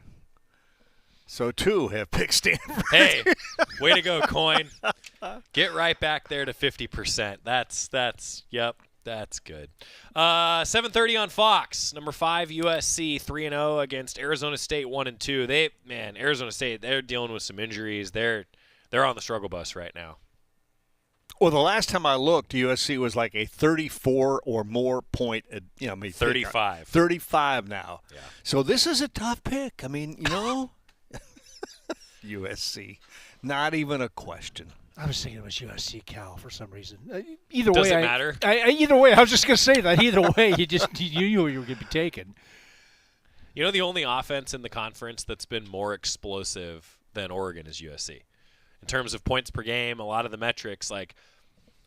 So 2 have picked Stanford. Hey, way to go, Coin. Get right back there to 50%. That's good. 7:30 on Fox. Number 5 USC 3-0 against Arizona State 1-2. Arizona State, they're dealing with some injuries. They're on the struggle bus right now. Well, the last time I looked, USC was like a 34 or more point. 35. 35 now. Yeah. So this is a tough pick. I mean, USC, not even a question. I was thinking it was USC Cal for some reason. Does it matter? Either way, I was just going to say that. Either way, you knew you were going to be taken. The only offense in the conference that's been more explosive than Oregon is USC. In terms of points per game, a lot of the metrics,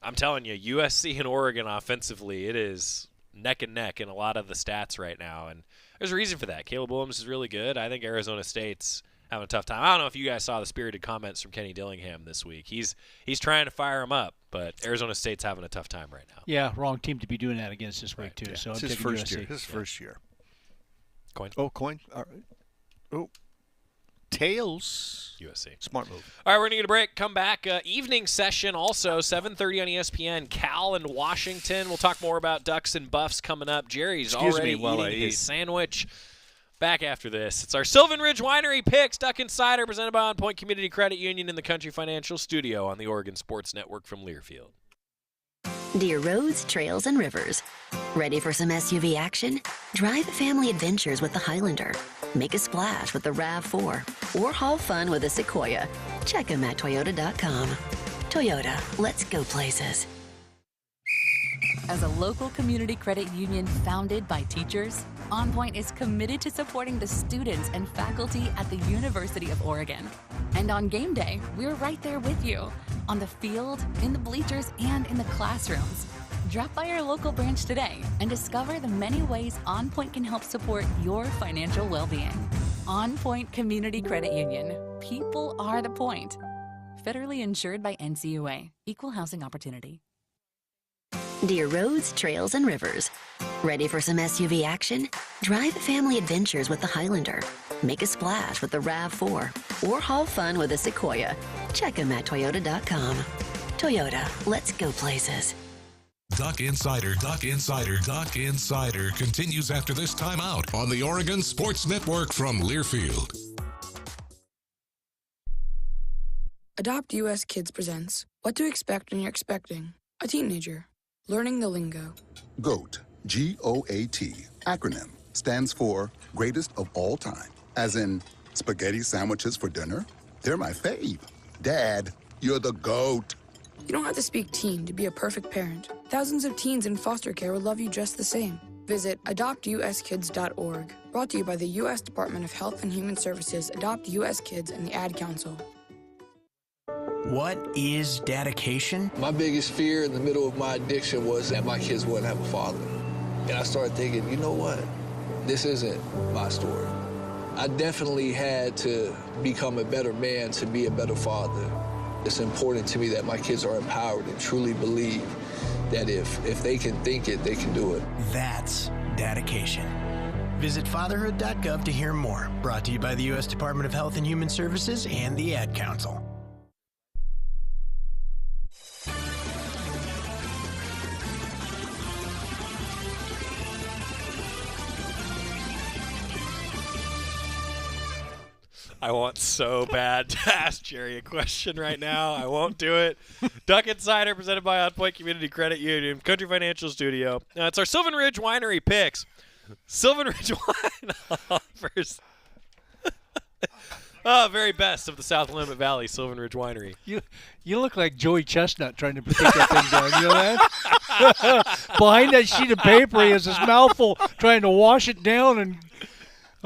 I'm telling you, USC and Oregon offensively, it is neck and neck in a lot of the stats right now. And there's a reason for that. Caleb Williams is really good. I think Arizona State's having a tough time. I don't know if you guys saw the spirited comments from Kenny Dillingham this week. He's trying to fire him up, but Arizona State's having a tough time right now. Yeah, wrong team to be doing that against this week, too. Yeah. So it's I'm his taking first USC. year. His first year. Coin. Oh, Coin. All right. Oh. Tails. USC. Smart move. All right, we're going to get a break. Come back. Evening session also, 7:30 on ESPN. Cal and Washington. We'll talk more about Ducks and Buffs coming up. Jerry's already eating his sandwich. Back after this. It's our Sylvan Ridge Winery Picks, Duck Insider, presented by OnPoint Community Credit Union in the Country Financial Studio on the Oregon Sports Network from Learfield. Dear roads, trails, and rivers. Ready for some SUV action? Drive family adventures with the Highlander. Make a splash with the RAV4. Or haul fun with a Sequoia. Check them at Toyota.com. Toyota, let's go places. As a local community credit union founded by teachers, OnPoint is committed to supporting the students and faculty at the University of Oregon. And on game day, we're right there with you, on the field, in the bleachers, and in the classrooms. Drop by our local branch today and discover the many ways OnPoint can help support your financial well-being. OnPoint Community Credit Union. People are the point. Federally insured by NCUA. Equal housing opportunity. Dear roads, trails, and rivers. Ready for some SUV action? Drive family adventures with the Highlander. Make a splash with the RAV4. Or haul fun with a Sequoia. Check them at Toyota.com. Toyota, let's go places. Duck Insider continues after this timeout on the Oregon Sports Network from Learfield. Adopt US Kids presents What to Expect When You're Expecting a Teenager. Learning the lingo. GOAT, G-O-A-T, acronym, stands for Greatest of All Time. As in, spaghetti sandwiches for dinner? They're my fave. Dad, you're the GOAT. You don't have to speak teen to be a perfect parent. Thousands of teens in foster care will love you just the same. Visit adoptuskids.org. Brought to you by the U.S. Department of Health and Human Services, Adopt U.S. Kids, and the Ad Council. What is dedication? My biggest fear in the middle of my addiction was that my kids wouldn't have a father. And I started thinking, you know what? This isn't my story. I definitely had to become a better man to be a better father. It's important to me that my kids are empowered and truly believe that if they can think it, they can do it. That's dedication. Visit fatherhood.gov to hear more. Brought to you by the U.S. Department of Health and Human Services and the Ad Council. I want so bad to ask Jerry a question right now. I won't do it. Duck Insider, presented by OnPoint Community Credit Union, Country Financial Studio. It's our Sylvan Ridge Winery Picks. Sylvan Ridge Wine offers very best of the South Willamette Valley, Sylvan Ridge Winery. You look like Joey Chestnut trying to take that thing down. You know that? Behind that sheet of paper, he has his mouth full trying to wash it down and...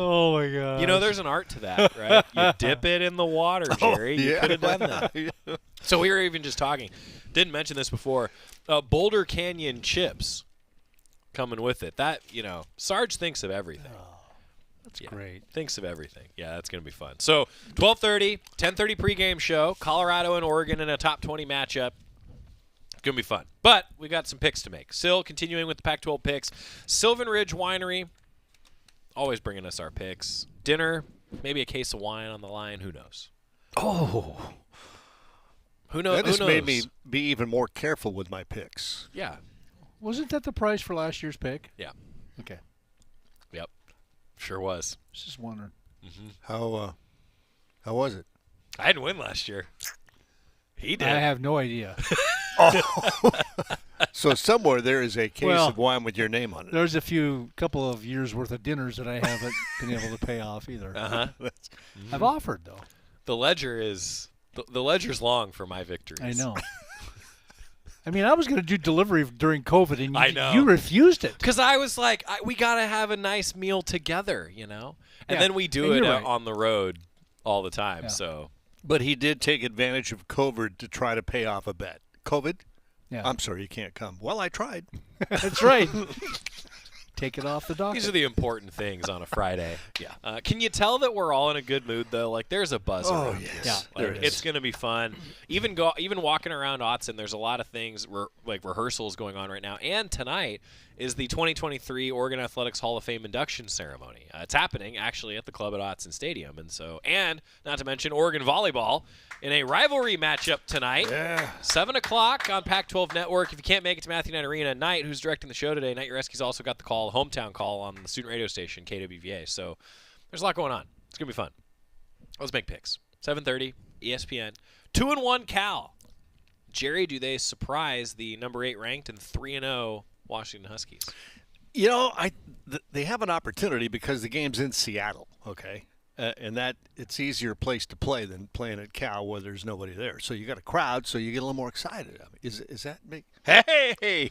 Oh, my God. You know, there's an art to that, right? You dip it in the water, Jerry. You could have done that. So we were even just talking. Didn't mention this before. Boulder Canyon chips coming with it. That, Sarge thinks of everything. That's great. Thinks of everything. Yeah, that's going to be fun. So 12:30, 10:30 pregame show. Colorado and Oregon in a top 20 matchup. Going to be fun. But we got some picks to make. Sil continuing with the Pac12 picks. Sylvan Ridge Winery, always bringing us our picks. Dinner, maybe a case of wine on the line. Who knows? Oh. Who knows? That just made me be even more careful with my picks. Yeah. Wasn't that the price for last year's pick? Yeah. Okay. Yep. Sure was. Just wondering. Mm-hmm. How was it? I didn't win last year. He did. I have no idea. So somewhere there is a case of wine with your name on it. There's couple of years worth of dinners that I haven't been able to pay off either. I've offered though. The ledger is the ledger's long for my victories. I know. I mean, I was going to do delivery during COVID, and I know. you refused it. Because I was like, we got to have a nice meal together, And then we do it on the road all the time. Yeah. So, but he did take advantage of COVID to try to pay off a bet. COVID? Yeah. I'm sorry, you can't come. Well, I tried. That's right. Take it off the docket. These are the important things on a Friday. Yeah. Can you tell that we're all in a good mood though? Like there's a buzz around yes. this. Yeah, Like, it's going to be fun. Even walking around Autzen, there's a lot of things like rehearsals going on right now. And tonight is the 2023 Oregon Athletics Hall of Fame induction ceremony. It's happening actually at the club at Autzen Stadium, and not to mention Oregon volleyball in a rivalry matchup tonight. Yeah. 7 o'clock on Pac-12 Network. If you can't make it to Matthew Knight Arena, Knight, who's directing the show today, Knight Ureski's also got the hometown call on the student radio station, KWVA. So there's a lot going on. It's going to be fun. Let's make picks. 7:30, ESPN. 2-1 Cal. Jerry, do they surprise the number 8 ranked and 3-0 Washington Huskies? They have an opportunity because the game's in Seattle, okay? And that it's easier place to play than playing at Cal where there's nobody there. So you got a crowd, so you get a little more excited. I mean, is that me? Hey,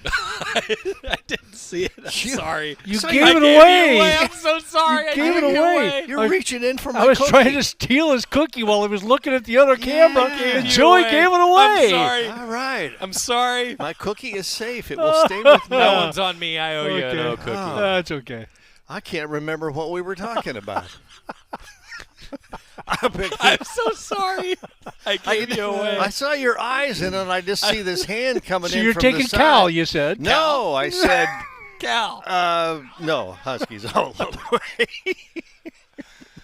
I didn't see it. I'm sorry. You gave it away. I'm so sorry. You gave it away. You're reaching in for my I was cookie. trying to steal his cookie while he was looking at the other camera, and Joey gave it away. I'm sorry. All right. I'm sorry. My cookie is safe. It will stay with me. That one's on me. I owe you no cookie. That's okay. I can't remember what we were talking about. I'm so sorry. I gave you away. I saw your eyes, and then I just see this hand coming So in you're from taking the side. Cal, you said. No, I said Cal. No, Huskies all the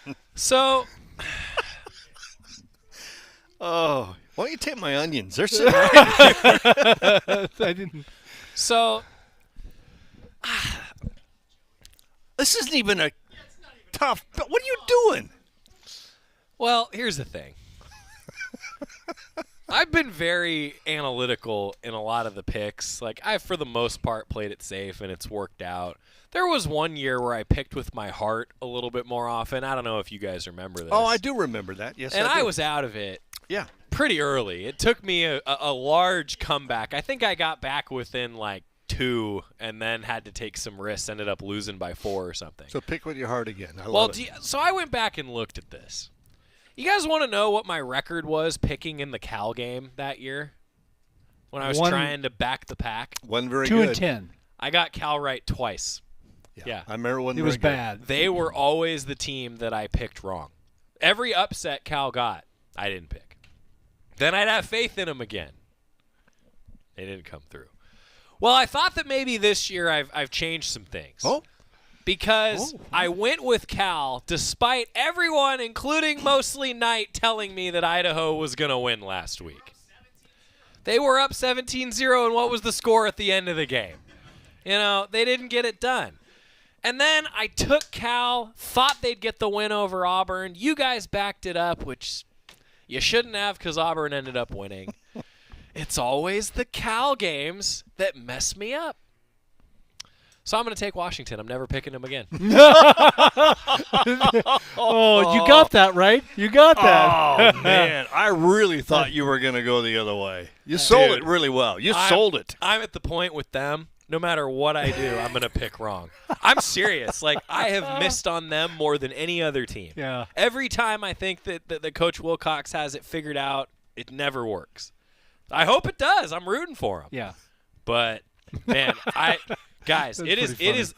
way. So, why don't you take my onions? They're sitting right I didn't. So, this isn't even a tough. But what are you doing? well, here's the thing. I've been very analytical in a lot of the picks. Like, I've, for the most part, played it safe, and it's worked out. There was one year where I picked with my heart a little bit more often. I don't know if you guys remember this. Oh, I do remember that. Yes, and I do. I was out of it. Yeah. Pretty early. It took me a large comeback. I think I got back within, 2 and then had to take some risks, ended up losing by 4 or something. So pick with your heart again. I love it. So I went back and looked at this. You guys want to know what my record was picking in the Cal game that year when I was trying to back the pack? Wasn't very 2 good. and 10. I got Cal right twice. Yeah. I remember when It was bad. They were always the team that I picked wrong. Every upset Cal got, I didn't pick. Then I'd have faith in them again. They didn't come through. Well, I thought that maybe this year I've changed some things. Oh. Because I went with Cal despite everyone, including mostly Knight, telling me that Idaho was going to win last week. They were up 17-0, and what was the score at the end of the game? They didn't get it done. And then I took Cal, thought they'd get the win over Auburn. You guys backed it up, which you shouldn't have because Auburn ended up winning. It's always the Cal games that mess me up. So I'm going to take Washington. I'm never picking them again. Oh, you got that right. You got that. Oh, man. I really thought you were going to go the other way. You sold it really well. You sold it. I'm at the point with them no matter what I do, I'm going to pick wrong. I'm serious. Like, I have missed on them more than any other team. Yeah. Every time I think that Coach Wilcox has it figured out, it never works. I hope it does. I'm rooting for him. Yeah. But, man, guys, it is.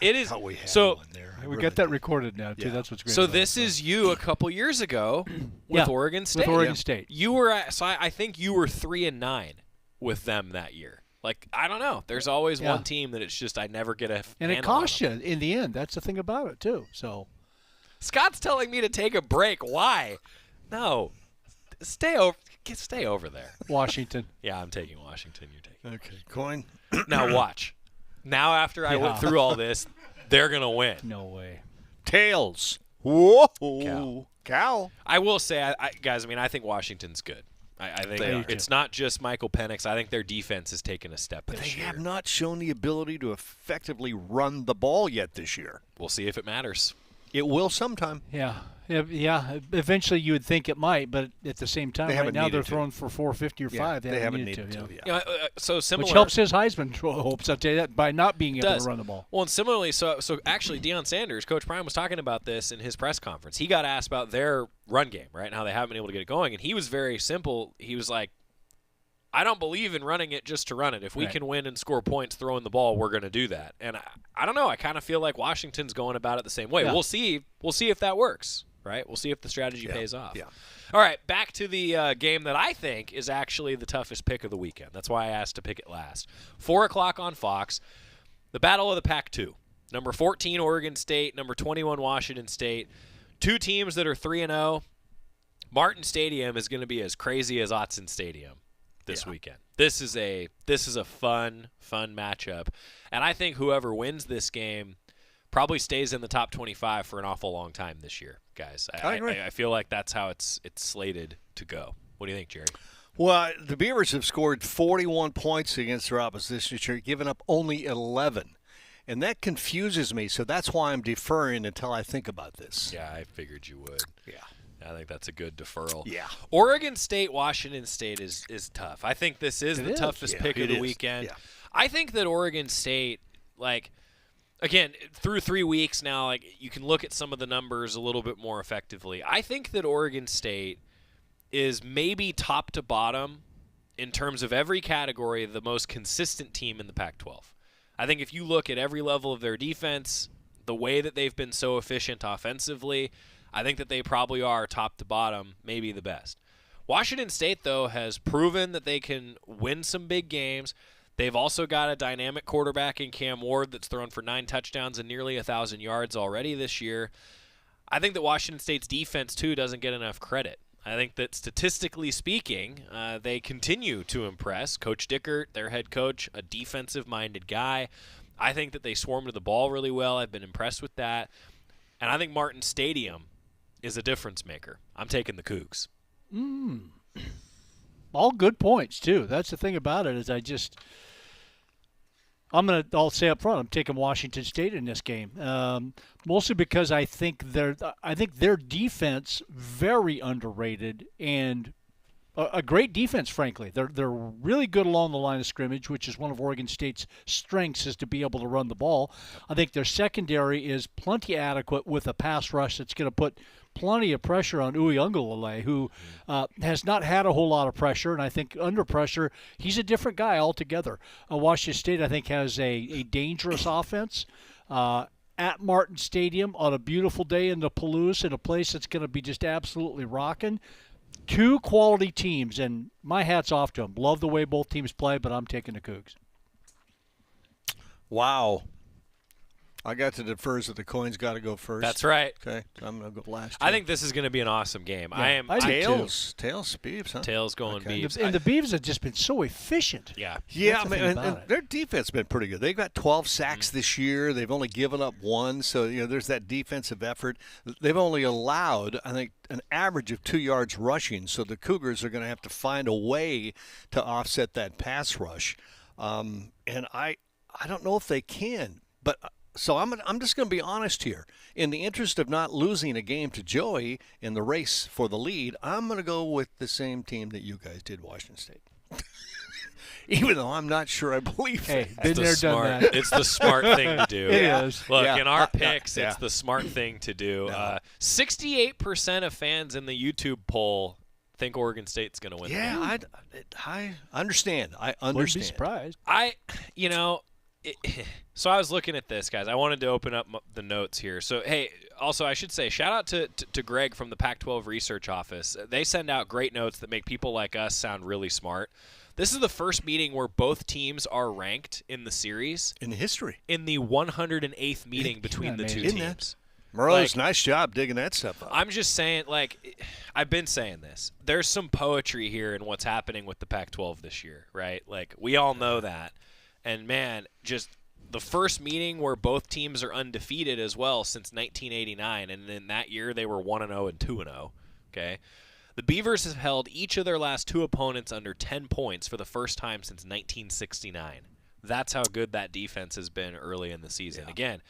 So we got that recorded now, too. That's what's great. So this is you a couple years ago with Oregon State. With Oregon State. You were I think you were 3-9 with them that year. Like, I don't know. There's always one team that it's just I never get a and it costs you in the end. That's the thing about it, too. So Scott's telling me to take a break. Why? No. Stay over there. Washington. Yeah, I'm taking Washington. You're taking. Okay, coin. Now watch. Now after I went through all this, they're going to win. No way. Tails. Whoa. Cow. I will say, guys, I think Washington's good. I think it's not just Michael Penix. I think their defense has taken a step But this they year. have not shown the ability to effectively run the ball yet this year. We'll see if it matters. It will sometime. Yeah. Eventually, you would think it might, but at the same time, right now they're throwing for 450 or 5. They haven't needed to. So similar, which helps his Heisman hopes. I'll tell you that by not being able to run the ball. Well, and similarly, so actually, Deion Sanders, Coach Prime was talking about this in his press conference. He got asked about their run game, right, and how they haven't been able to get it going, and he was very simple. He was like, I don't believe in running it just to run it. If we can win and score points throwing the ball, we're going to do that. And I don't know. I kind of feel like Washington's going about it the same way. Yeah. We'll see if that works, right? We'll see if the strategy pays off. Yeah. All right, back to the game that I think is actually the toughest pick of the weekend. That's why I asked to pick it last. 4 o'clock on Fox, the Battle of the Pac-12. Number 14, Oregon State. Number 21, Washington State. Two teams that are 3-0. Martin Stadium is going to be as crazy as Autzen Stadium this weekend. This is a fun matchup, and I think whoever wins this game probably stays in the top 25 for an awful long time this year, guys. I feel like that's how it's slated to go. What do you think, Jerry? Well, the Beavers have scored 41 points against their opposition this year, giving up only 11. And that confuses me, so that's why I'm deferring until I think about this. Yeah, I figured you would. Yeah. I think that's a good deferral. Yeah. Oregon State, Washington State is tough. I think this is the toughest pick of the weekend. Yeah. I think that Oregon State, again, through 3 weeks now, you can look at some of the numbers a little bit more effectively. I think that Oregon State is maybe top to bottom in terms of every category the most consistent team in the Pac-12. I think if you look at every level of their defense, the way that they've been so efficient offensively, I think that they probably are top to bottom, maybe the best. Washington State, though, has proven that they can win some big games. They've also got a dynamic quarterback in Cam Ward that's thrown for 9 touchdowns and nearly 1,000 yards already this year. I think that Washington State's defense, too, doesn't get enough credit. I think that statistically speaking, they continue to impress. Coach Dickert, their head coach, a defensive-minded guy. I think that they swarm to the ball really well. I've been impressed with that. And I think Martin Stadium is a difference maker. I'm taking the Cougs. All good points, too. That's the thing about it is I'll say up front, I'm taking Washington State in this game, mostly because I think their defense very underrated and a great defense. Frankly, they're really good along the line of scrimmage, which is one of Oregon State's strengths, is to be able to run the ball. I think their secondary is plenty adequate with a pass rush that's going to put plenty of pressure on Uiagalelei, who has not had a whole lot of pressure, and I think under pressure, he's a different guy altogether. Washington State, I think, has a dangerous offense at Martin Stadium on a beautiful day in the Palouse, in a place that's going to be just absolutely rocking. Two quality teams, and my hat's off to them. Love the way both teams play, but I'm taking the Cougs. Wow. I got to defer, so the coin's got to go first. That's right. Okay, so I'm going to go last. I think this is going to be an awesome game. Yeah, Tails, Beavs, huh? Tails going Beavs. And the Beavs have just been so efficient. Yeah. Yeah, and their defense has been pretty good. They've got 12 sacks this year. They've only given up 1, so there's that defensive effort. They've only allowed, I think, an average of 2 yards rushing, so the Cougars are going to have to find a way to offset that pass rush. And I don't know if they can, but so I'm just going to be honest here. In the interest of not losing a game to Joey in the race for the lead, I'm going to go with the same team that you guys did, Washington State. even though I'm not sure I believe it. Been there, done that. It's the smart thing to do. It is. Look, Yeah. in our picks, yeah. it's the smart thing to do. No. 68% of fans in the YouTube poll think Oregon State's going to win. Yeah, I understand. I understand. Wouldn't be surprised. So I was looking at this, guys. I wanted to open up the notes here. So, hey, also I should say, shout out to Greg from the Pac12 Research Office. They send out great notes that make people like us sound really smart. This is the first meeting where both teams are ranked in the series. In history. In the 108th meeting between the two teams. Morello's nice job digging that stuff up. I'm just saying, I've been saying this. There's some poetry here in what's happening with the Pac-12 this year, right? Like, we all know that. And, man, just the first meeting where both teams are undefeated as well since 1989. And in that year, they were 1-0 and 2-0, okay? The Beavers have held each of their last two opponents under 10 points for the first time since 1969. That's how good that defense has been early in the season. Yeah. Again,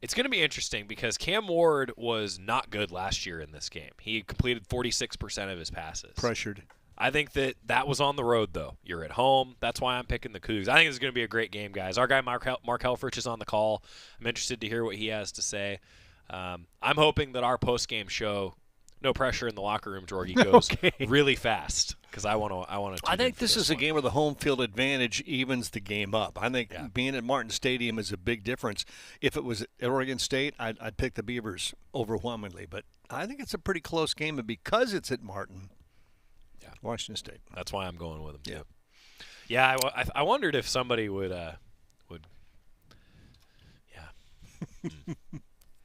it's going to be interesting because Cam Ward was not good last year in this game. He completed 46% of his passes. Pressured. I think that was on the road, though. You're at home. That's why I'm picking the Cougs. I think it's going to be a great game, guys. Our guy Mark Helfrich is on the call. I'm interested to hear what he has to say. I'm hoping that our post-game show, no pressure in the locker room, Jorgie, goes really fast because I want to. I think this is a game where the home field advantage evens the game up. I think being at Martin Stadium is a big difference. If it was at Oregon State, I'd pick the Beavers overwhelmingly. But I think it's a pretty close game, and because it's at Martin, Washington State. That's why I'm going with them too. Yeah, I wondered if somebody would.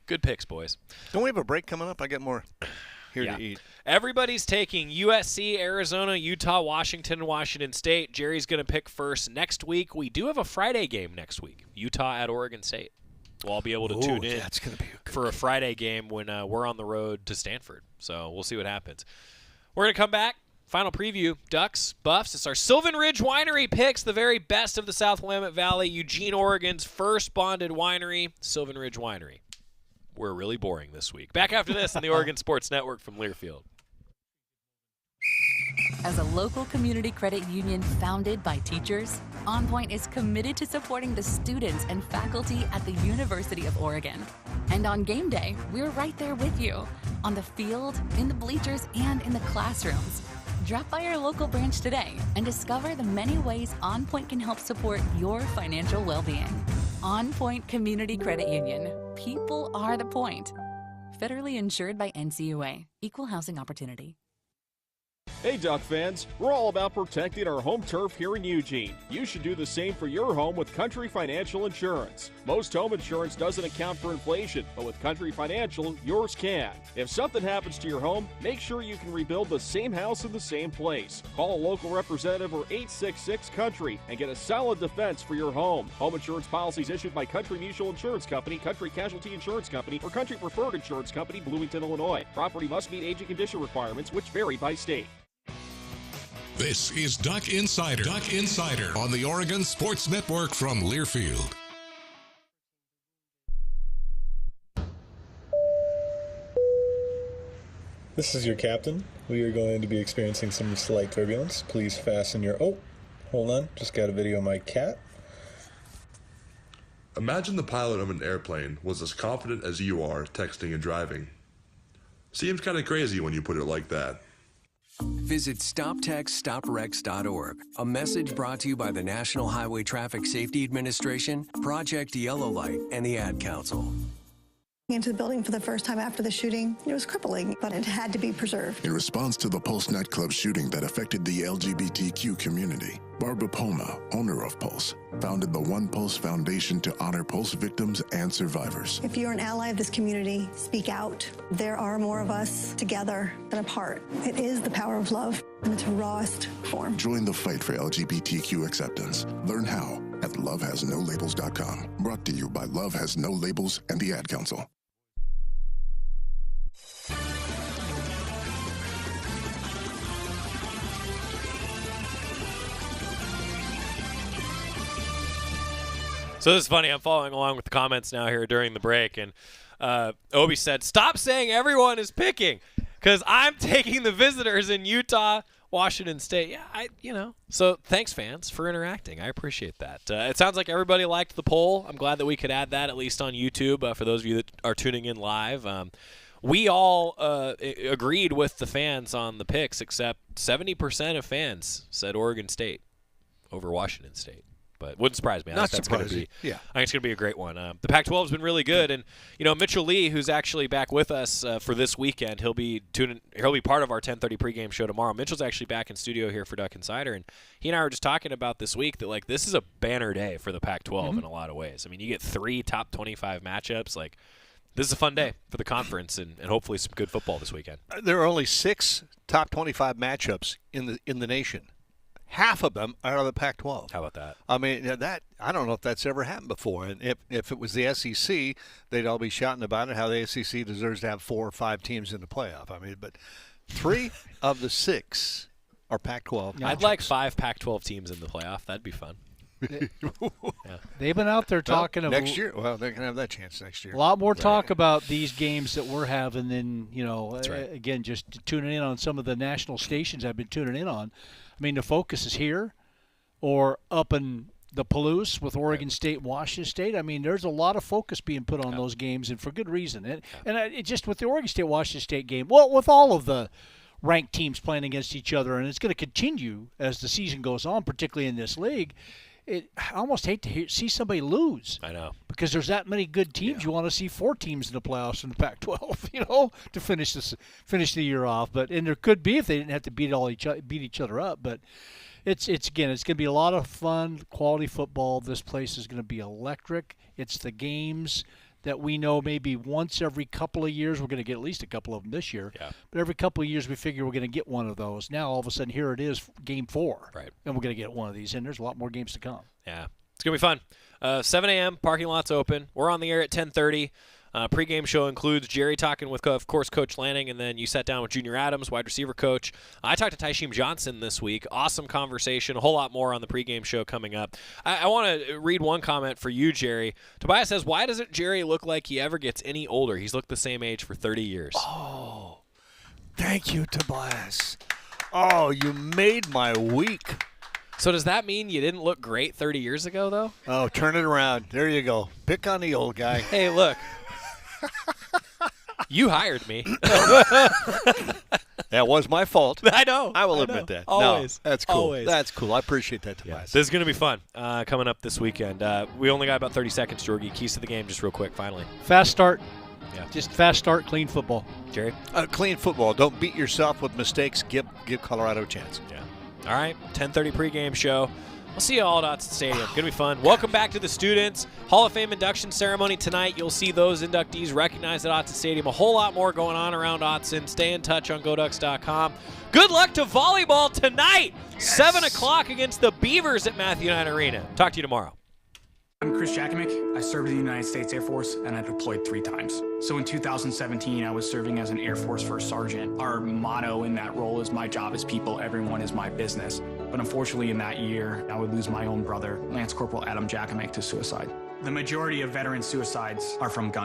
Good picks, boys. Don't we have a break coming up? I got more here to eat. Everybody's taking USC, Arizona, Utah, Washington, and Washington State. Jerry's going to pick first next week. We do have a Friday game next week, Utah at Oregon State. We'll all be able to tune in for a Friday game when we're on the road to Stanford. So we'll see what happens. We're going to come back. Final preview, Ducks, Buffs. It's our Sylvan Ridge Winery picks, the very best of the South Willamette Valley, Eugene, Oregon's first bonded winery, Sylvan Ridge Winery. We're really boring this week. Back after this on the Oregon Sports Network from Learfield. As a local community credit union founded by teachers, OnPoint is committed to supporting the students and faculty at the University of Oregon. And on game day, we're right there with you, on the field, in the bleachers, and in the classrooms. Drop by our local branch today and discover the many ways OnPoint can help support your financial well-being. OnPoint Community Credit Union. People are the point. Federally insured by NCUA. Equal housing opportunity. Hey Duck fans, we're all about protecting our home turf here in Eugene. You should do the same for your home with Country Financial Insurance. Most home insurance doesn't account for inflation, but with Country Financial, yours can. If something happens to your home, make sure you can rebuild the same house in the same place. Call a local representative or 866-COUNTRY and get a solid defense for your home. Home insurance policies issued by Country Mutual Insurance Company, Country Casualty Insurance Company, or Country Preferred Insurance Company, Bloomington, Illinois. Property must meet age and condition requirements, which vary by state. This is Duck Insider. Duck Insider on the Oregon Sports Network from Learfield. This is your captain. We are going to be experiencing some slight turbulence. Please fasten your... Oh, hold on. Just got a video of my cat. Imagine the pilot of an airplane was as confident as you are texting and driving. Seems kind of crazy when you put it like that. Visit StopTextStopWrecks.org. A message brought to you by the National Highway Traffic Safety Administration, Project Yellow Light, and the Ad Council. Into the building for the first time after the shooting, it was crippling, but it had to be preserved. In response to the Pulse nightclub shooting that affected the LGBTQ community, Barbara Poma, owner of Pulse, founded the One Pulse Foundation to honor Pulse victims and survivors. If you're an ally of this community, speak out. There are more of us together than apart. It is the power of love in its rawest form. Join the fight for LGBTQ acceptance. Learn how at lovehasnolabels.com. Brought to you by Love Has No Labels and the Ad Council. So this is funny. I'm following along with the comments now here during the break, and Obi said, "Stop saying everyone is picking, because I'm taking the visitors in Utah, Washington State. Yeah, So thanks, fans, for interacting. I appreciate that. It sounds like everybody liked the poll. I'm glad that we could add that, at least on YouTube, for those of you that are tuning in live. We all agreed with the fans on the picks, except 70% of fans said Oregon State over Washington State. But wouldn't surprise me. Not surprising. I think it's going to be a great one. The Pac-12 has been really good, and Mitchell Lee, who's actually back with us for this weekend, he'll be part of our 10:30 pregame show tomorrow. Mitchell's actually back in studio here for Duck Insider, and he and I were just talking about this week that this is a banner day for the Pac-12 in a lot of ways. I mean, you get 3 top 25 matchups. This is a fun day for the conference, and hopefully some good football this weekend. There are only 6 top 25 matchups in the nation. Half of them are out of the Pac-12. How about that? I mean, I don't know if that's ever happened before. And if it was the SEC, they'd all be shouting about it, how the SEC deserves to have 4 or 5 teams in the playoff. I mean, but 3 of the 6 are Pac-12. I'd like 5 Pac-12 teams in the playoff. That'd be fun. Yeah. They've been out there talking about next year. Well, they can have that chance next year. A lot more talk about these games that we're having than right. Again, just tuning in on some of the national stations I've been tuning in on. I mean, the focus is here or up in the Palouse with Oregon State, Washington State. I mean, there's a lot of focus being put on those games, and for good reason. And it just with the Oregon State, Washington State game, well, with all of the ranked teams playing against each other, and it's going to continue as the season goes on, particularly in this league. I almost hate to see somebody lose. I know. Because there's that many good teams. You want to see 4 teams in the playoffs in the Pac-12, to finish the year off. And there could be if they didn't have to beat each other up. But it's going to be a lot of fun, quality football. This place is going to be electric. It's the games that we know maybe once every couple of years. We're going to get at least a couple of them this year. Yeah. But every couple of years we figure we're going to get one of those. Now all of a sudden here it is, game 4. Right. And we're going to get one of these. And there's a lot more games to come. Yeah. It's going to be fun. 7 a.m., parking lot's open. We're on the air at 10:30. Pre-game show includes Jerry talking with, of course, Coach Lanning, and then you sat down with Junior Adams, wide receiver coach. I talked to Tysheem Johnson this week. Awesome conversation. A whole lot more on the pre-game show coming up. I want to read one comment for you, Jerry. Tobias says, why doesn't Jerry look like he ever gets any older? He's looked the same age for 30 years. Oh, thank you, Tobias. Oh, you made my week. So does that mean you didn't look great 30 years ago, though? Oh, turn it around. There you go. Pick on the old guy. Hey, look. You hired me. That was my fault. I know. I will admit that. Always. No, that's cool. Always. That's cool. I appreciate that, Tobias. This is going to be fun coming up this weekend. We only got about 30 seconds, Jorgie. Keys to the game, just real quick, finally. Fast start. Yeah. Just fast start, clean football. Jerry? Clean football. Don't beat yourself with mistakes. Give Colorado a chance. Yeah. All right. 10:30 pregame show. We'll see you all at Autzen Stadium. Going to be fun. Welcome back to the students. Hall of Fame induction ceremony tonight. You'll see those inductees recognized at Autzen Stadium. A whole lot more going on around Autzen. Stay in touch on GoDucks.com. Good luck to volleyball tonight. 7 o'clock against the Beavers at Matthew Knight Arena. Talk to you tomorrow. I'm Chris Jakimick. I served in the United States Air Force, and I deployed 3 times. So in 2017, I was serving as an Air Force First Sergeant. Our motto in that role is, my job is people, everyone is my business. But unfortunately in that year, I would lose my own brother, Lance Corporal Adam Jakimick, to suicide. The majority of veteran suicides are from guns.